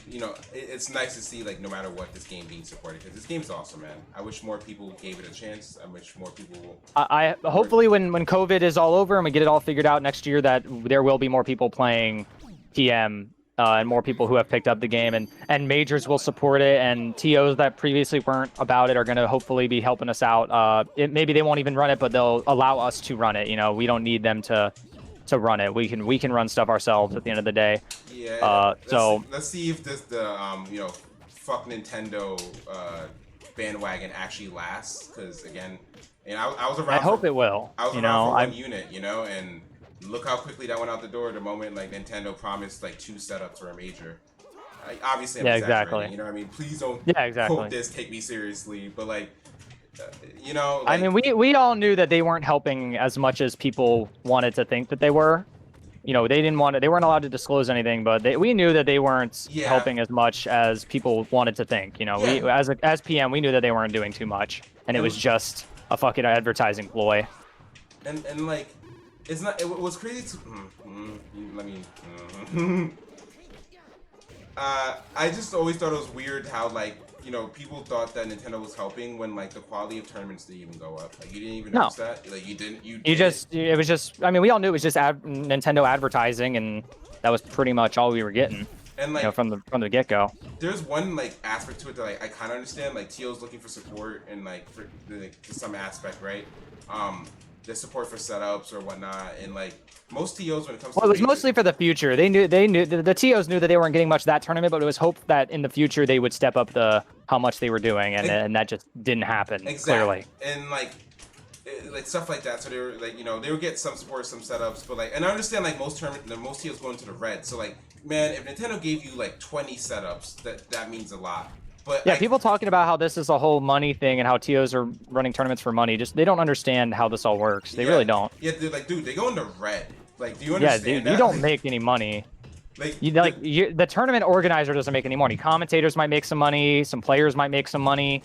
it's nice to see like no matter what this game being supported, because this game's awesome, man. I wish more people gave it a chance. I wish more people. I hopefully when COVID is all over and we get it all figured out next year, that there will be more people playing PM and more people who have picked up the game, and majors will support it, and TOs that previously weren't about it are going to hopefully be helping us out. Maybe they won't even run it, but they'll allow us to run it. We don't need them to run it. We can run stuff ourselves at the end of the day. Yeah, So let's see if the fuck Nintendo bandwagon actually lasts. Because again, I was around. I hope it will. I was around for one unit, and look how quickly that went out the door the moment like Nintendo promised like 2 setups for a major. Obviously, I'm exaggerating. Exactly. You know what I mean? Please don't exactly. quote this, take me seriously. But like, I mean, we all knew that they weren't helping as much as people wanted to think that they were. They weren't allowed to disclose anything, but we knew that they weren't helping as much as people wanted to think. We as PM, we knew that they weren't doing too much, and it was just a fucking advertising ploy. And like, it's not. It was crazy to. Let me. I just always thought it was weird how like people thought that Nintendo was helping when like the quality of tournaments didn't even go up. Like you didn't even notice that. Like you didn't. It was just. I mean, we all knew it was just Nintendo advertising, and that was pretty much all we were getting. And like from the get go. There's one like aspect to it that I kind of understand. Like TO's looking for support and like for to some aspect, right? The support for setups or whatnot, and like most TOs when it comes to it was mostly for the future. They knew the TOs knew that they weren't getting much that tournament, but it was hoped that in the future they would step up how much they were doing, and that just didn't happen. Clearly. And like stuff like that. So they were like they would get some support, some setups, but like, and I understand like most TOs go into the red. So like, man, if Nintendo gave you like 20 setups, that means a lot. But yeah, people talking about how this is a whole money thing and how TOs are running tournaments for money. Just they don't understand how this all works. They really don't. Yeah, they're like, dude, they go into red. Like, do you understand? Yeah, dude, that? you don't make any money. The tournament organizer doesn't make any money. Commentators might make some money. Some players might make some money,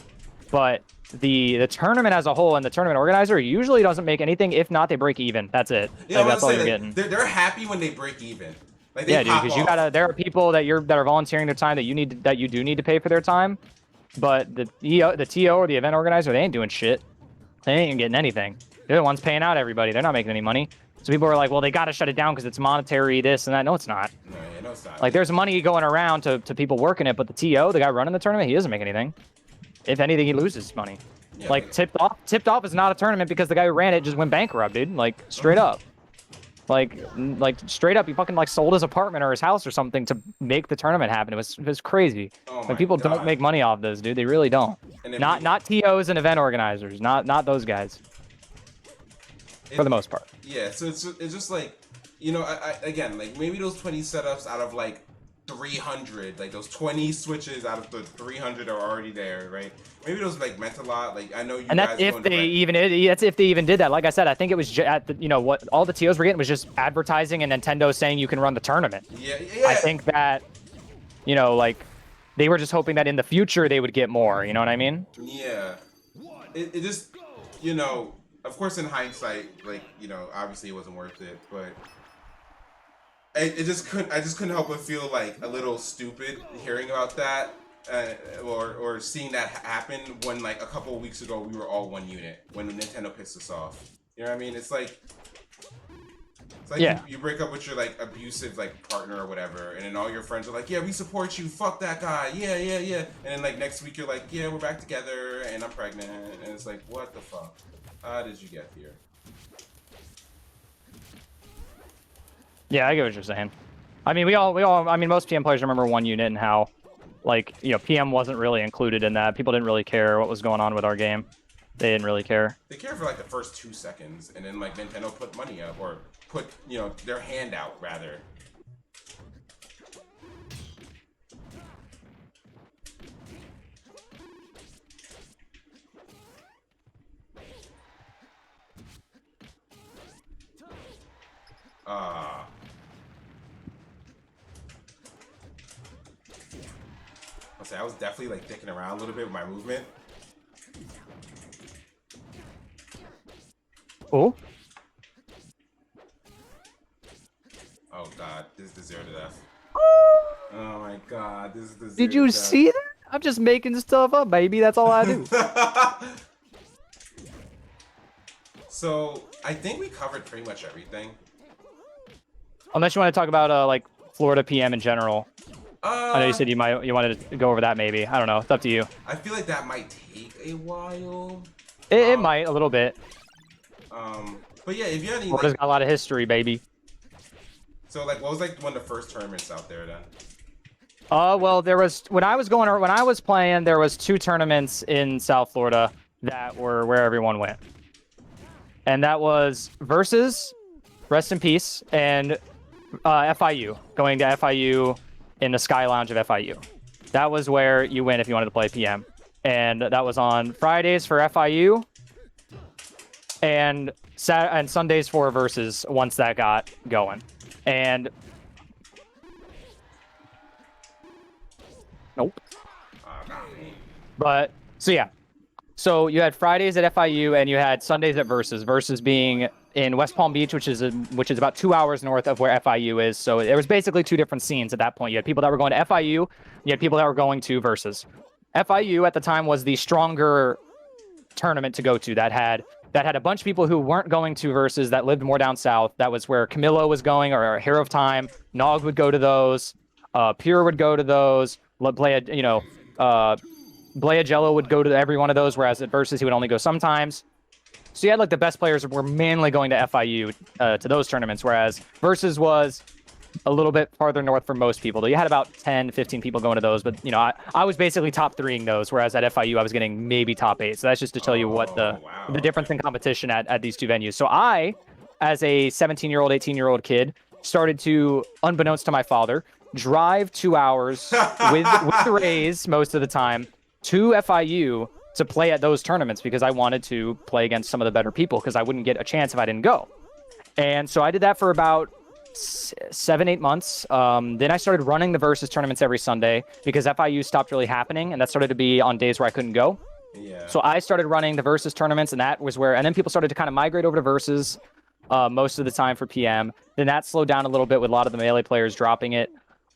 but the tournament as a whole and the tournament organizer usually doesn't make anything. If not, they break even. That's it. Yeah, that's all you're getting. They're happy when they break even. Like, yeah, dude, because there are people that are volunteering their time that you do need to pay for their time, but the TO or the event organizer, they ain't doing shit. They ain't even getting anything. They're the ones paying out everybody. They're not making any money. So people are like, well, they got to shut it down because it's monetary, this and that. No, it's not. No, it's not. Like, there's money going around to people working it, but the TO, the guy running the tournament, he doesn't make anything. If anything, he loses money. Yeah, Like tipped off is not a tournament because the guy who ran it just went bankrupt, dude. Like straight up. Like straight up, he fucking like sold his apartment or his house or something to make the tournament happen. It was crazy. Oh my Like people God. don't make money off this, dude. They really don't. And if Not TOs and event organizers. Not those guys. For the most part. Yeah, so it's just like, you know, I again, like maybe those 20 setups out of like 300, like those 20 switches out of the 300 are already there, right? Maybe those like meant a lot. Like I know you And guys. that's if they even did that. Like I said, I think it was at the, you know, what all the TOs were getting was just advertising and Nintendo saying you can run the tournament. Yeah. I think that, you know, like they were just hoping that in the future they would get more. You know what I mean? Yeah. It just, you know, of course in hindsight, like, you know, obviously it wasn't worth it, but I just couldn't help but feel like a little stupid hearing about that, or seeing that happen when like a couple of weeks ago we were all one unit when Nintendo pissed us off. You know what I mean? It's like yeah. you break up with your like abusive like partner or whatever, and then all your friends are like, yeah, we support you, fuck that guy, yeah, and then like next week you're like, yeah, we're back together, and I'm pregnant, and it's like, what the fuck? How did you get here? Yeah, I get what you're saying. I mean, I mean, most PM players remember one unit and how, like, you know, PM wasn't really included in that. People didn't really care what was going on with our game. They didn't really care. They care for like the first 2 seconds, and then like Nintendo put money up, or put, you know, their hand out rather. I was definitely like dicking around a little bit with my movement. Oh. Oh god, this is the 0 to death. Oh my god, this is the 0 Did you to death. see that? I'm just making stuff up, baby. That's all I do. So I think we covered pretty much everything. Unless you want to talk about like Florida PM in general. I know you said you wanted to go over that maybe. I don't know. It's up to you. I feel like that might take a while. It might a little bit. But yeah, if you have any, Florida's like, got a lot of history, baby. so like, what was like one of the first tournaments out there then? Well, there was when I was playing, there was 2 tournaments in South Florida that were where everyone went, and that was Versus, rest in peace, and FIU, going to FIU in the Sky Lounge of FIU. That was where you went if you wanted to play PM, and that was on Fridays for FIU, and Sundays for Versus once that got going, and. Nope. But so yeah, so you had Fridays at FIU and you had Sundays at Versus. Versus being in West Palm Beach, which is about 2 hours north of where FIU is. So there was basically 2 different scenes at that point. You had people that were going to FIU, you had people that were going to Versus. FIU at the time was the stronger tournament to go to that had a bunch of people who weren't going to Versus that lived more down south. That was where Camilo was going, or Hero of Time. Nog would go to those. Pure would go to those. Blayagello would go to every one of those, whereas at Versus he would only go sometimes. So you had like the best players were mainly going to FIU to those tournaments, whereas Versus was a little bit farther north for most people. Though you had about 10, 15 people going to those, but you know, I was basically top 3ing those, whereas at FIU I was getting maybe top 8. So that's just to tell you what the difference in competition at these 2 venues. So I, as a 17-year-old, 18-year-old kid, started to, unbeknownst to my father, drive 2 hours with the Rays most of the time to FIU to play at those tournaments because I wanted to play against some of the better people because I wouldn't get a chance if I didn't go. And so I did that for about 7-8 months. Then I started running the Versus tournaments every Sunday because FIU stopped really happening, and that started to be on days where I couldn't go. Yeah. So I started running the Versus tournaments, and that was where, and then people started to kind of migrate over to Versus most of the time for PM. Then that slowed down a little bit with a lot of the Melee players dropping it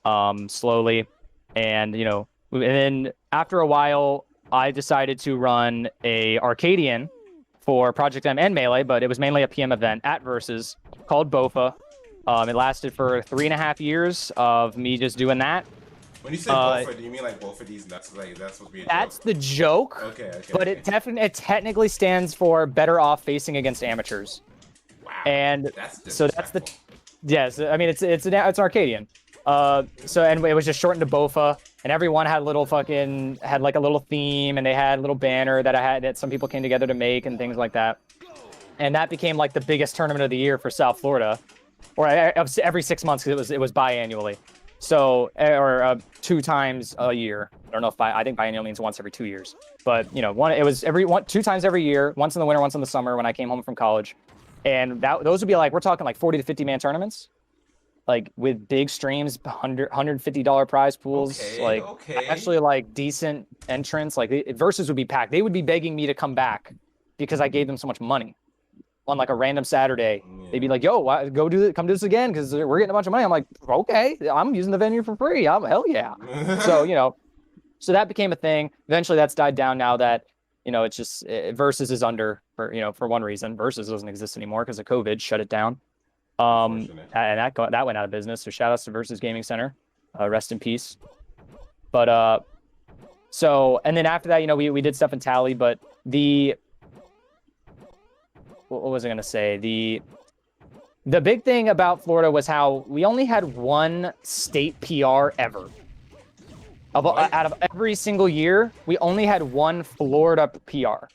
slowly. And, you know, and then after a while, I decided to run a Arcadian for Project M and Melee, but it was mainly a PM event at Versus called BOFA. It lasted for 3.5 years of me just doing that. When you say Bofa, do you mean like both of these nuts? Like that's supposed to be a That's joke? the joke. Okay. But it technically stands for better off facing against amateurs. Wow. And That's so that's the disrespectful. yes. I mean it's an Arcadian. So and it was just shortened to Bofa, and everyone had like a little theme, and they had a little banner that some people came together to make and things like that. And that became like the biggest tournament of the year for South Florida, or every 6 months because it was biannually. So, or 2 times a year. I don't know if I think biennial means once every 2 years, but it was 2 times every year, once in the winter, once in the summer when I came home from college, and those would be like we're talking like 40 to 50 man tournaments, like with big streams, $150 prize pools, Okay. actually like decent entrants. Like versus would be packed. They would be begging me to come back because I gave them so much money on like a random Saturday. They'd be like, "Yo, come do this again because we're getting a bunch of money." I'm like, "Okay, I'm using the venue for free. Hell yeah." So so that became a thing. Eventually, that's died down now that it's just Versus is under for one reason. Versus doesn't exist anymore because of COVID shut it down. And that went out of business. So shout outs to Versus Gaming Center, rest in peace. But so and then after that, we did stuff in Tally, but what was I gonna say? The big thing about Florida was how we only had one state PR ever. Out of every single year, we only had one Florida PR.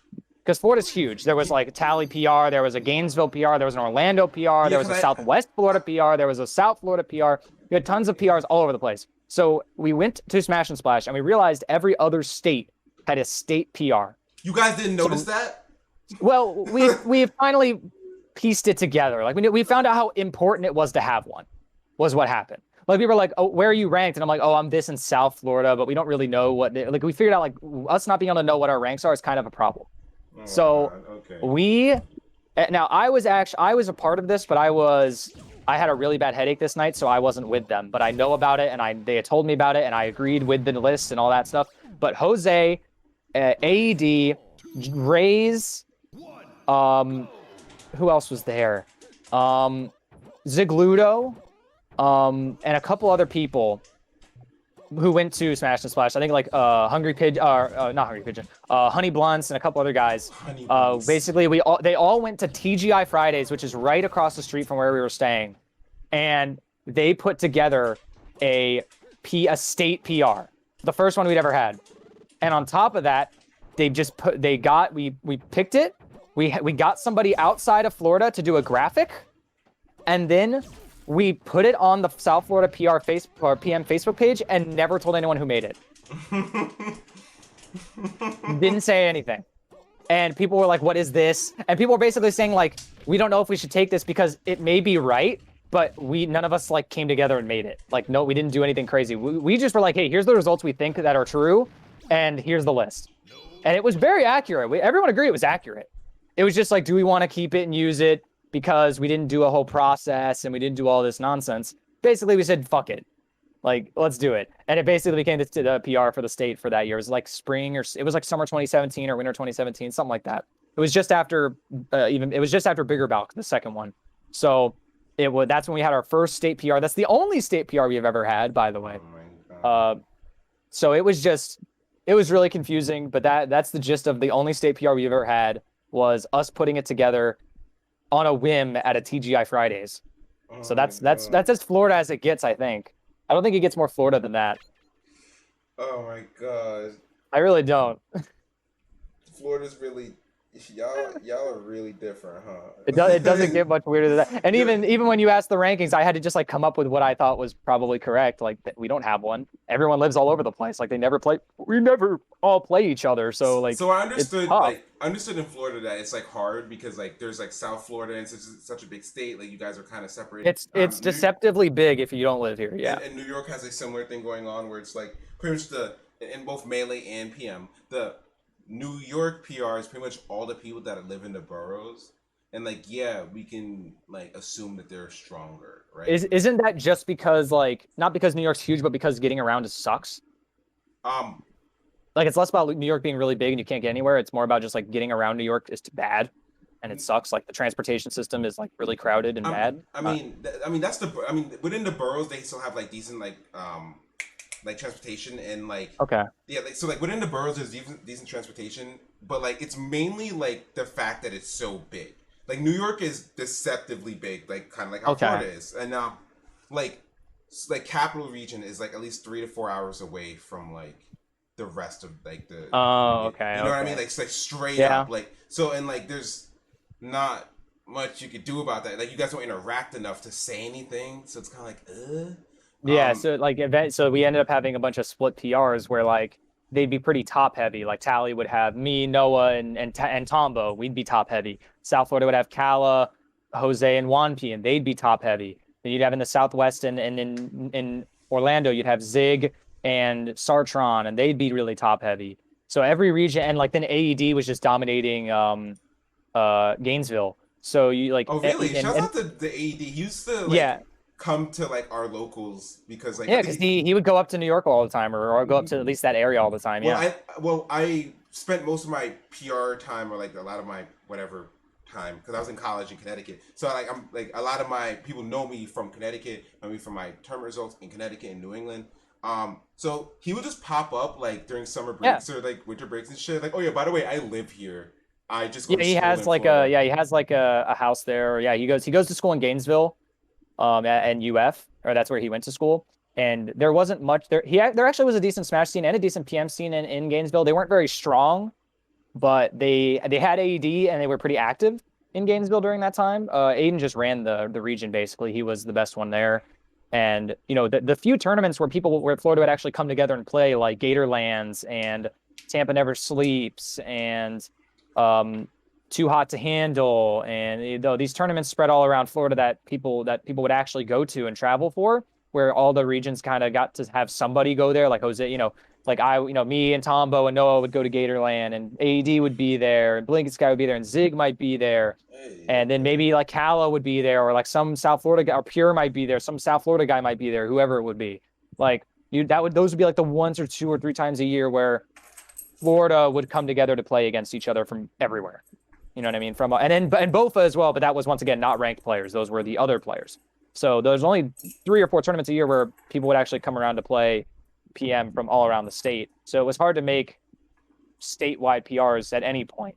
Because Florida's huge. There was like a Tally PR, there was a Gainesville PR, there was an Orlando PR, there was a Southwest Florida PR, there was a South Florida PR. We had tons of PRs all over the place. So we went to Smash and Splash and we realized every other state had a state PR. You guys didn't notice that? Well, we finally pieced it together. Like we found out how important it was to have one, was what happened. Like we were like, "Oh, where are you ranked?" And I'm like, "Oh, I'm this in South Florida," but we don't really know like we figured out like us not being able to know what our ranks are is kind of a problem. So now I was a part of this, but I had a really bad headache this night, so I wasn't with them. But I know about it, and they had told me about it, and I agreed with the list and all that stuff. But Jose, AED, Rays, who else was there? Zigludo, and a couple other people who went to Smash and Splash. I think like Hungry Pigeon, not Hungry Pigeon, Honey Blunts, and a couple other guys. Basically, they all went to TGI Fridays, which is right across the street from where we were staying, and they put together a state PR, the first one we'd ever had. And on top of that, we picked it. We got somebody outside of Florida to do a graphic, and then we put it on the South Florida PM Facebook page and never told anyone who made it. Didn't say anything. And people were like, "What is this?" And people were basically saying like, "We don't know if we should take this because it may be right, but none of us like came together and made it. Like, no, we didn't do anything crazy. We just were like, hey, here's the results we think that are true, and here's the list." And it was very accurate. Everyone agreed it was accurate. It was just like, do we want to keep it and use it because we didn't do a whole process and we didn't do all this nonsense? Basically, we said, fuck it. Like, let's do it. And it basically became the PR for the state for that year. It was like spring, or it was like summer 2017 or winter 2017, something like that. It was just after Bigger Bout, the second one. So that's when we had our first state PR. That's the only state PR we've ever had, by the way. So it was really confusing, but that's the gist of the only state PR we've ever had, was us putting it together on a whim at a TGI Fridays. So that's as Florida as it gets, I think. I don't think it gets more Florida than that. Oh my god. I really don't. Florida's really, y'all are really different, huh? It doesn't get much weirder than that. And even when you ask the rankings, I had to just like come up with what I thought was probably correct. Like, we don't have one. Everyone lives all over the place. Like, we never all play each other. So like, so I understood in Florida that it's like hard because like there's like South Florida and such a big state. Like, you guys are kind of separated. It's deceptively big if you don't live here. Yeah. And New York has a similar thing going on where it's like pretty much in both Melee and PM, the New York PR is pretty much all the people that live in the boroughs, and like, yeah, we can like assume that they're stronger, right? Isn't that just because like, not because New York's huge, but because getting around sucks? Like, it's less about New York being really big and you can't get anywhere. It's more about just like getting around New York is bad, and it sucks. Like, the transportation system is like really crowded and bad. Within the boroughs they still have like decent like like transportation and like Okay. yeah, like so like within the boroughs there's decent transportation, but like it's mainly like the fact that it's so big. Like New York is deceptively big, like kind of like how Okay. Florida is, and like like capital region is like at least 3 to 4 hours away from like the rest of like Oh, okay, you know what I mean? okay. Like it's like straight Yeah. up like so and like there's not much you could do about that. Like you guys don't interact enough to say anything, so it's kind of like Yeah, so like so we ended up having a bunch of split PRs where like they'd be pretty top heavy. Like Tally would have me, Noah, and Tombo. We'd be top heavy. South Florida would have Kala, Jose, and Wanpi, and they'd be top heavy. Then you'd have in the Southwest and in Orlando, you'd have Zig and Sartron, and they'd be really top heavy. So every region, and like then AED was just dominating Gainesville. So you like oh really? Shouts and out to the AD. He used to like yeah, come to like our locals because like I yeah, think because he would go up to New York all the time, or go up to at least that area all the time. well Yeah. I spent most of my PR time or like a lot of my whatever time because I was in college in Connecticut. So like I'm like a lot of my people know me from Connecticut, know me from my term results in Connecticut and New England. So he would just pop up like during summer Yeah. breaks or like winter breaks and shit. Like, oh yeah, by the way, I live here. I just go Yeah, to school in a Florida. he has like a house there. Yeah, he goes to school in Gainesville, and UF, or that's where he went to school. And there wasn't much there. There actually was a decent Smash scene and a decent PM scene in Gainesville. They weren't very strong, but they had AED and they were pretty active in Gainesville during that time. Aiden just ran the region basically. He was the best one there. And the few tournaments where Florida would actually come together and play, like Gatorlands and Tampa Never Sleeps and um, Too Hot to Handle, and these tournaments spread all around Florida that people would actually go to and travel for, where all the regions kind of got to have somebody go there, like Jose, like me and Tombo and Noah would go to Gatorland, and AED would be there, and Blinket Sky would be there, and Zig might be there, Hey, and then okay. maybe like Kala would be there, or like some South Florida guy, or Pure might be there, some South Florida guy might be there, whoever it would be. Like those would be like the once or two or three times a year where Florida would come together to play against each other from everywhere. You know what I mean? And Bofa as well, but that was once again not ranked players. Those were the other players. So there's only 3 or 4 tournaments a year where people would actually come around to play PM from all around the state. So it was hard to make statewide PRs at any point.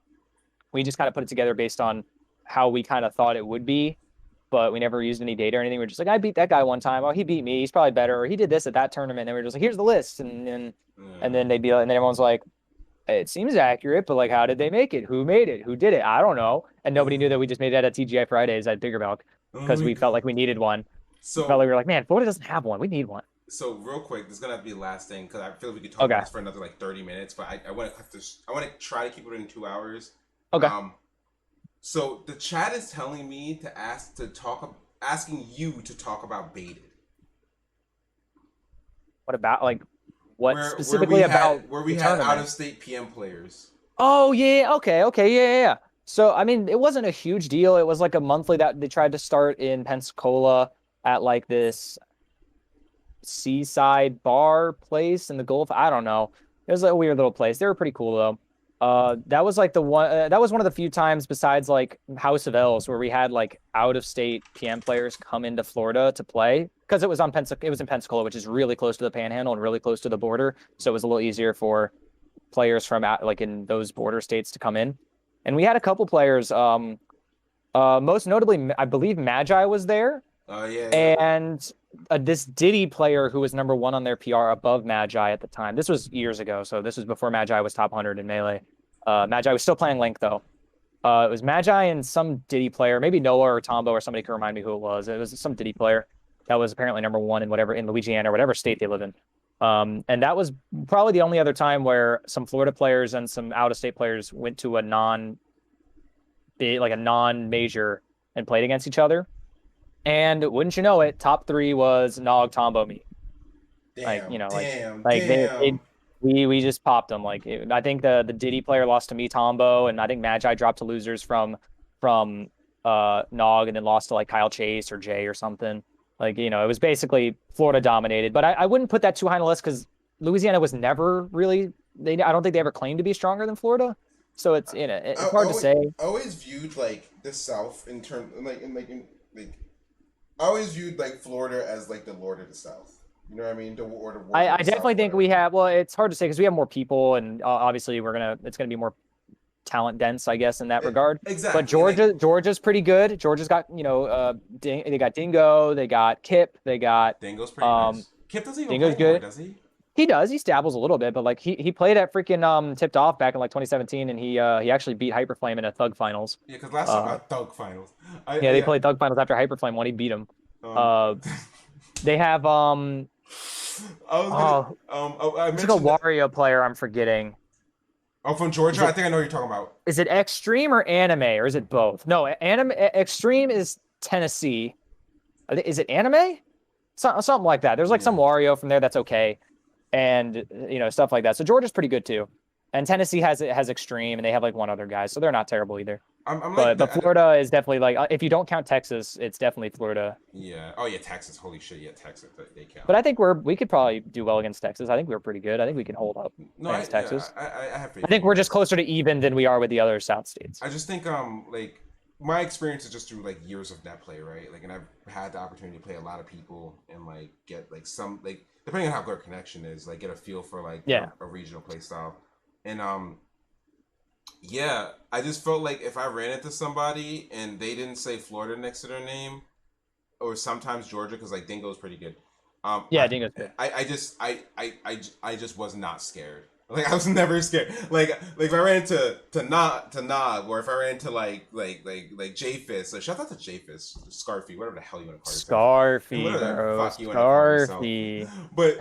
We just kind of put it together based on how we kind of thought it would be, but we never used any data or anything. We're just like, I beat that guy one time. Oh, he beat me. He's probably better. Or he did this at that tournament. And we're just like, here's the list. And Yeah. then they'd be like, and then everyone's like, it seems accurate, but like, how did they make it? Who made it? Who did it? I don't know. And nobody knew that we just made that at TGI Fridays at Bigger Milk Oh because my we felt god. like we needed one. We felt like So we were like, man, Florida doesn't have one. We need one. so real quick, this is gonna have to be the last thing because I feel like we could talk about Okay. this for another like 30 minutes, but I want to cut this. I want to try to keep it in 2 hours. Okay. Um, so the chat is telling me to asking you to talk about baited, What about like what where we specifically about had the out of tournament? state PM players. Oh yeah, okay, okay, yeah, yeah, yeah. So I mean, it wasn't a huge deal. It was like a monthly that they tried to start in Pensacola at like this seaside bar place in the Gulf. I don't know. It was like a weird little place. They were pretty cool though. That was like the one. That was one of the few times besides like House of L's where we had like out of state PM players come into Florida to play because it was in Pensacola, which is really close to the Panhandle and really close to the border. So it was a little easier for players from out, like in those border states to come in. And we had a couple players. Most notably, I believe Magi was there, Oh yeah, and this Diddy player who was number 1 on their PR above Magi at the time. This was years ago, so this was before Magi was top 100 in Melee. Magi was still playing Link though. It was Magi and some Diddy player, maybe Noah or Tombo or somebody could remind me who it was. It was some Diddy player that was apparently number 1 in whatever in Louisiana or whatever state they live in. And that was probably the only other time where some Florida players and some out-of-state players went to like a non-major and played against each other. And wouldn't you know it, top 3 was Nog, Tombo, me. Like damn, damn, like damn. we just popped them. Like I think the Diddy player lost to me, Tombo, and I think Magi dropped to losers from Nog, and then lost to like Kyle Chase or Jay or something. Like it was basically Florida dominated. But I wouldn't put that too high on the list because Louisiana was never really. I don't think they ever claimed to be stronger than Florida. So it's it's hard to say. I always viewed like the South in term like in like I always viewed like Florida as like the Lord of the South. You know what I mean? Or the I Warzone definitely South, think we whatever. have. Well, it's hard to say because we have more people, and obviously it's gonna be more talent dense, I guess, in that regard. But Exactly, and like Georgia's pretty good. Georgia's got they got Dingo, they got Kip, they got Dingo's pretty um, nice. Kip doesn't even play Dingo's anymore, good. does he? He does. He dabbles a little bit, but like he played at freaking Tipped Off back in like 2017, and he actually beat Hyperflame in a Thug finals. Yeah, because last time Uh, at Thug Finals, yeah, they yeah, played Thug finals after Hyperflame won. He beat him. um, Uh, they have I was gonna oh, I it's like a mentioned that. Wario player. I'm forgetting. Oh, from Is Georgia, I it think I know what you're talking about. is it Extreme or Anime or is it both? No, Anime Extreme is Tennessee. Is it Anime? Something like that. There's like some Yeah, Wario from there that's okay, and stuff like that. So Georgia's pretty good too, and Tennessee has Extreme, and they have like one other guy, so they're not terrible either. I'm like But the Florida is definitely like if you don't count Texas, it's definitely Florida. yeah. Oh yeah, Texas. Holy shit, yeah, Texas. They count. But I think we could probably do well against Texas. I think we're pretty good. I think we can hold up No, against Texas. I have I faith in think you we're just guys. closer to even than we are with the other South states. I just think like my experience is just through like years of net play, right? Like, and I've had the opportunity to play a lot of people and like get like some like depending on how good our connection is, like get a feel for like Yeah. a regional play style. And yeah, I just felt like if I ran into somebody and they didn't say Florida next to their name, or sometimes Georgia, because like Dingo's pretty good. Um, Yeah, I, Dingo's good. I just was not scared. Like I was never scared. Like if I ran into to Nog, or if I ran into like J-Fist, like shout out to J-Fist, Scarfy, whatever the hell you want to call yourself, and Scarfy, whatever the bro. fuck you want to call yourself. Scarfy. But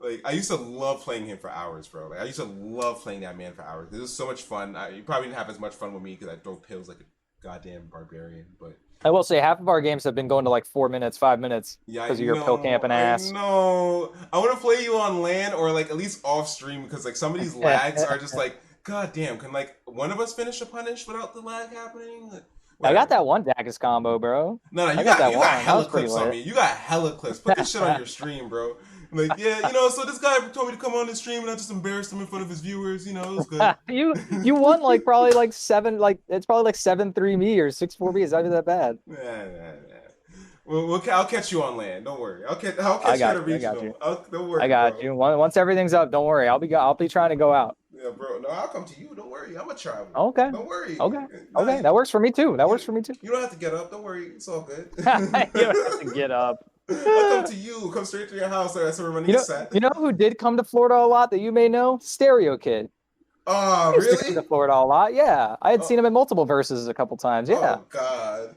like I used to love playing him for hours, bro. Like I used to love playing that man for hours. It was so much fun. You probably didn't have as much fun with me because I throw pills like a goddamn barbarian. But I will say half of our games have been going to like 4 minutes, 5 minutes yeah, I because of your pill know, camping I ass. know. I want to play you on LAN or like at least off stream because like some of these lags are just like, god damn. Can like one of us finish a punish without the lag happening? Like, I got whatever. that one Daggus combo, bro. No, no, I got that you got one. That hella was pretty clips on lit. me. You got hella clips. Put this shit on your stream, bro. Like, yeah, so this guy told me to come on the stream and I just embarrassed him in front of his viewers. It was good. You won like probably like seven, like it's probably like 7-3 me or 6-4 me. It's not even that bad. Nah, nah, nah. I'll catch you on land. Don't worry. I'll I catch you at got a you. I got regional. you. Don't I worry, got bro. you. Once everything's up, don't worry. I'll be trying to go out. Yeah, bro. No, I'll come to you. Don't worry. I'm a travel. Okay. Don't worry. Okay. Nah, Okay. That works for me too. That works you, for me too. you don't have to get up. Don't worry. It's all good. You don't have to get up. I'll come to you. Come straight to your house. So we're running You a know, set. you know who did come to Florida a lot that you may know? Stereo Kid. Oh, He used to come to really? Florida a lot. Yeah, I had seen Oh, him in multiple verses a couple times. Yeah, oh God.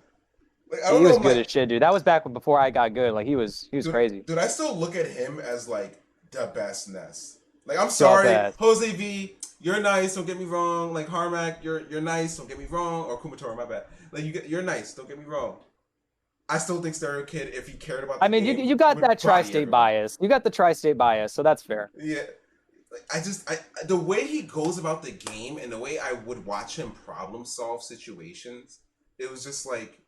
Like I don't he know, was good as shit, dude. That was back before I got good. Like he was crazy. dude. I still look at him as like the best Ness. Like I'm The sorry, best. Jose V. You're nice. Don't get me wrong. Like Harmac, you're nice. Don't get me wrong. Or Kumatora, my bad. Like you're nice. Don't get me wrong. I still think Stereo Kid, if he cared about I the mean, you game, you got would that body tri-state everyone. bias. You got the tri-state bias, so that's fair. Yeah. Like, I the way he goes about the game and the way I would watch him problem solve situations, it was just like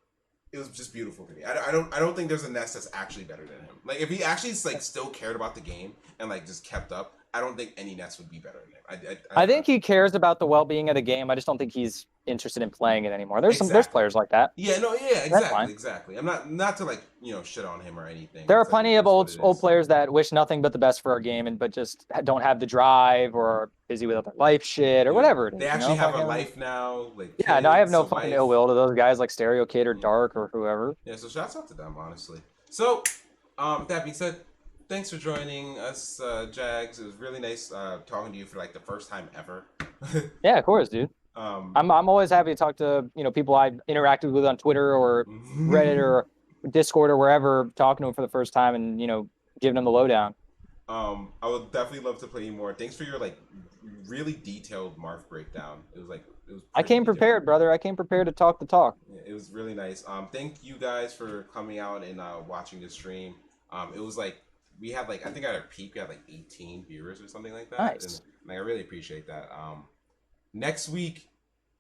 it was just beautiful to me. I don't think there's a Ness that's actually better than him. Like if he actually like still cared about the game and like just kept up, I don't think any Ness would be better than him. I think he cares about the well-being of the game. I just don't think he's interested in playing it anymore. There's exactly. players like that. Yeah, no, yeah, That's fine. exactly. I'm not to like shit on him or anything. There are It's like plenty it of is what it old is. players that wish nothing but the best for our game, and but just don't have the drive or are busy with other life shit or Yeah, whatever it they is. actually have a Fucking life now, like yeah. No, I have kids, a no fucking ill wife. will to those guys like Stereo Kid or Yeah. Dark or whoever. Yeah, so shouts out to them, honestly. So, that being said, thanks for joining us, Jags. It was really nice talking to you for like the first time ever. Yeah, of course, dude. um, I'm always happy to talk to people I interacted with on Twitter or Reddit or Discord or wherever, talking to them for the first time and giving them the lowdown. I would definitely love to play you more. Thanks for your like really detailed Marth breakdown. It was I pretty came detailed. prepared, brother. I came prepared to talk the talk. Yeah, it was really nice. Thank you guys for coming out and watching the stream. It was like we had like I think at our peak we had like 18 viewers or something like that. Nice. And like I really appreciate that. Next week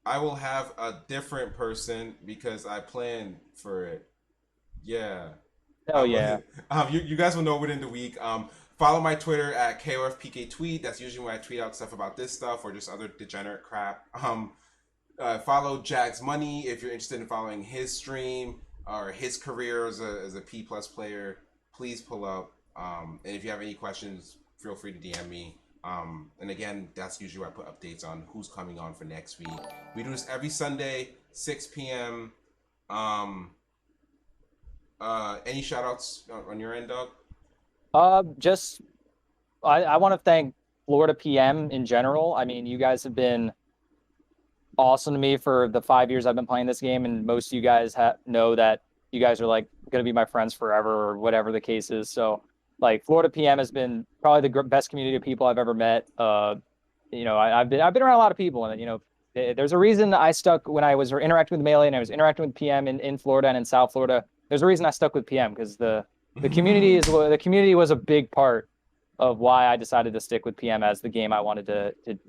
I will have a different person because I planned for it. Yeah. Oh yeah. You guys will know within the week. Follow my Twitter at KOFPKTweet. That's usually when I tweet out stuff about this stuff or just other degenerate crap. Follow Jagzmoney if you're interested in following his stream or his career as a P plus player. Please pull up. And if you have any questions, feel free to DM me. And again, that's usually where I put updates on who's coming on for next week. We do this every Sunday, 6 p.m. Um, any shout outs on your end, Doug? Just I want to thank Florida PM in general. I mean, you guys have been awesome to me for the 5 years I've been playing this game, and most of you guys know that you guys are like gonna be my friends forever, or whatever the case is. So, like, Florida PM has been probably the best community of people I've ever met. I've been around a lot of people, and there's a reason I stuck when I was interacting with Melee and I was interacting with PM in Florida and in South Florida. There's a reason I stuck with PM because the community was a big part of why I decided to stick with PM as the game I wanted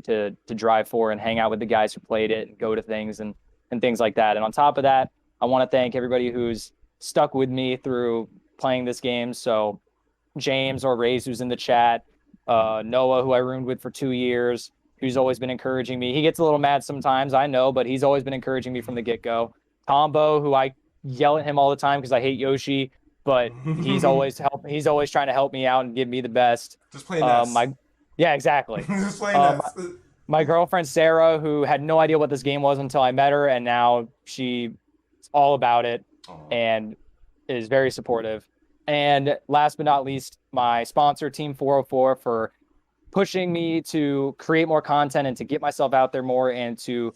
to drive for and hang out with the guys who played it and go to things and things like that. And on top of that, I want to thank everybody who's stuck with me through playing this game. So James or Rays, who's in the chat, Noah, who I roomed with for 2 years, who's always been encouraging me. He gets a little mad sometimes, I know, but he's always been encouraging me from the get-go. Tombo, who I yell at him all the time because I hate Yoshi, but he's always trying to help me out and give me the best. Just playing Ness. Yeah, exactly. Just playing Um, Ness. my girlfriend Sarah, who had no idea what this game was until I met her, and now she's all about it and is very supportive. And last but not least, my sponsor, Team 404, for pushing me to create more content and to get myself out there more and to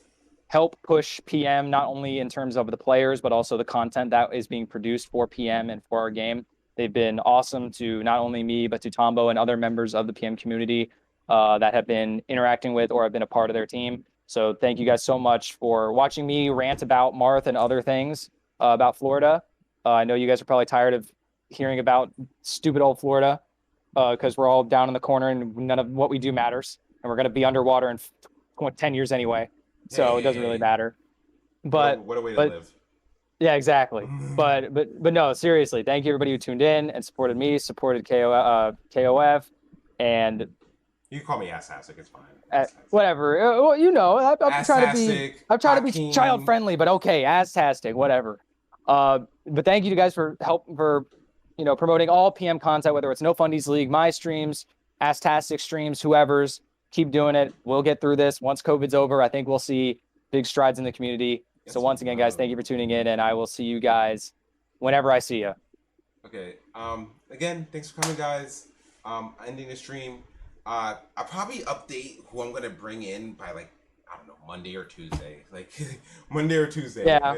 help push PM, not only in terms of the players, but also the content that is being produced for PM and for our game. They've been awesome to not only me, but to Tombo and other members of the PM community that have been interacting with or have been a part of their team. So thank you guys so much for watching me rant about Marth and other things about Florida. I know you guys are probably tired of hearing about stupid old Florida because we're all down in the corner and none of what we do matters. And we're going to be underwater in 10 years anyway. So it doesn't really matter. But what a way to live. Yeah, exactly. But no, seriously, thank you everybody who tuned in and supported me, supported KOF, and You can call me Assastic, it's fine. whatever. I'm trying to be child friendly, but okay, Astastic, whatever. But thank you guys for promoting all PM content, whether it's No Fundies League, my streams, Astastic streams, whoever's. Keep doing it. We'll get through this. Once COVID's over, I think we'll see big strides in the community. So once again, guys, thank you for tuning in, and I will see you guys whenever I see you. Okay. Again, thanks for coming, guys. Ending the stream. I'll probably update who I'm gonna bring in by I don't know, Monday or Tuesday. Monday or Tuesday. Yeah.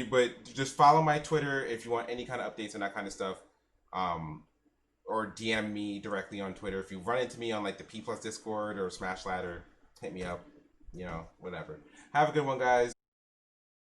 But just follow my Twitter if you want any kind of updates and that kind of stuff. Or DM me directly on Twitter. If you run into me on the P+ Discord or Smash Ladder, hit me up. Whatever. Have a good one, guys.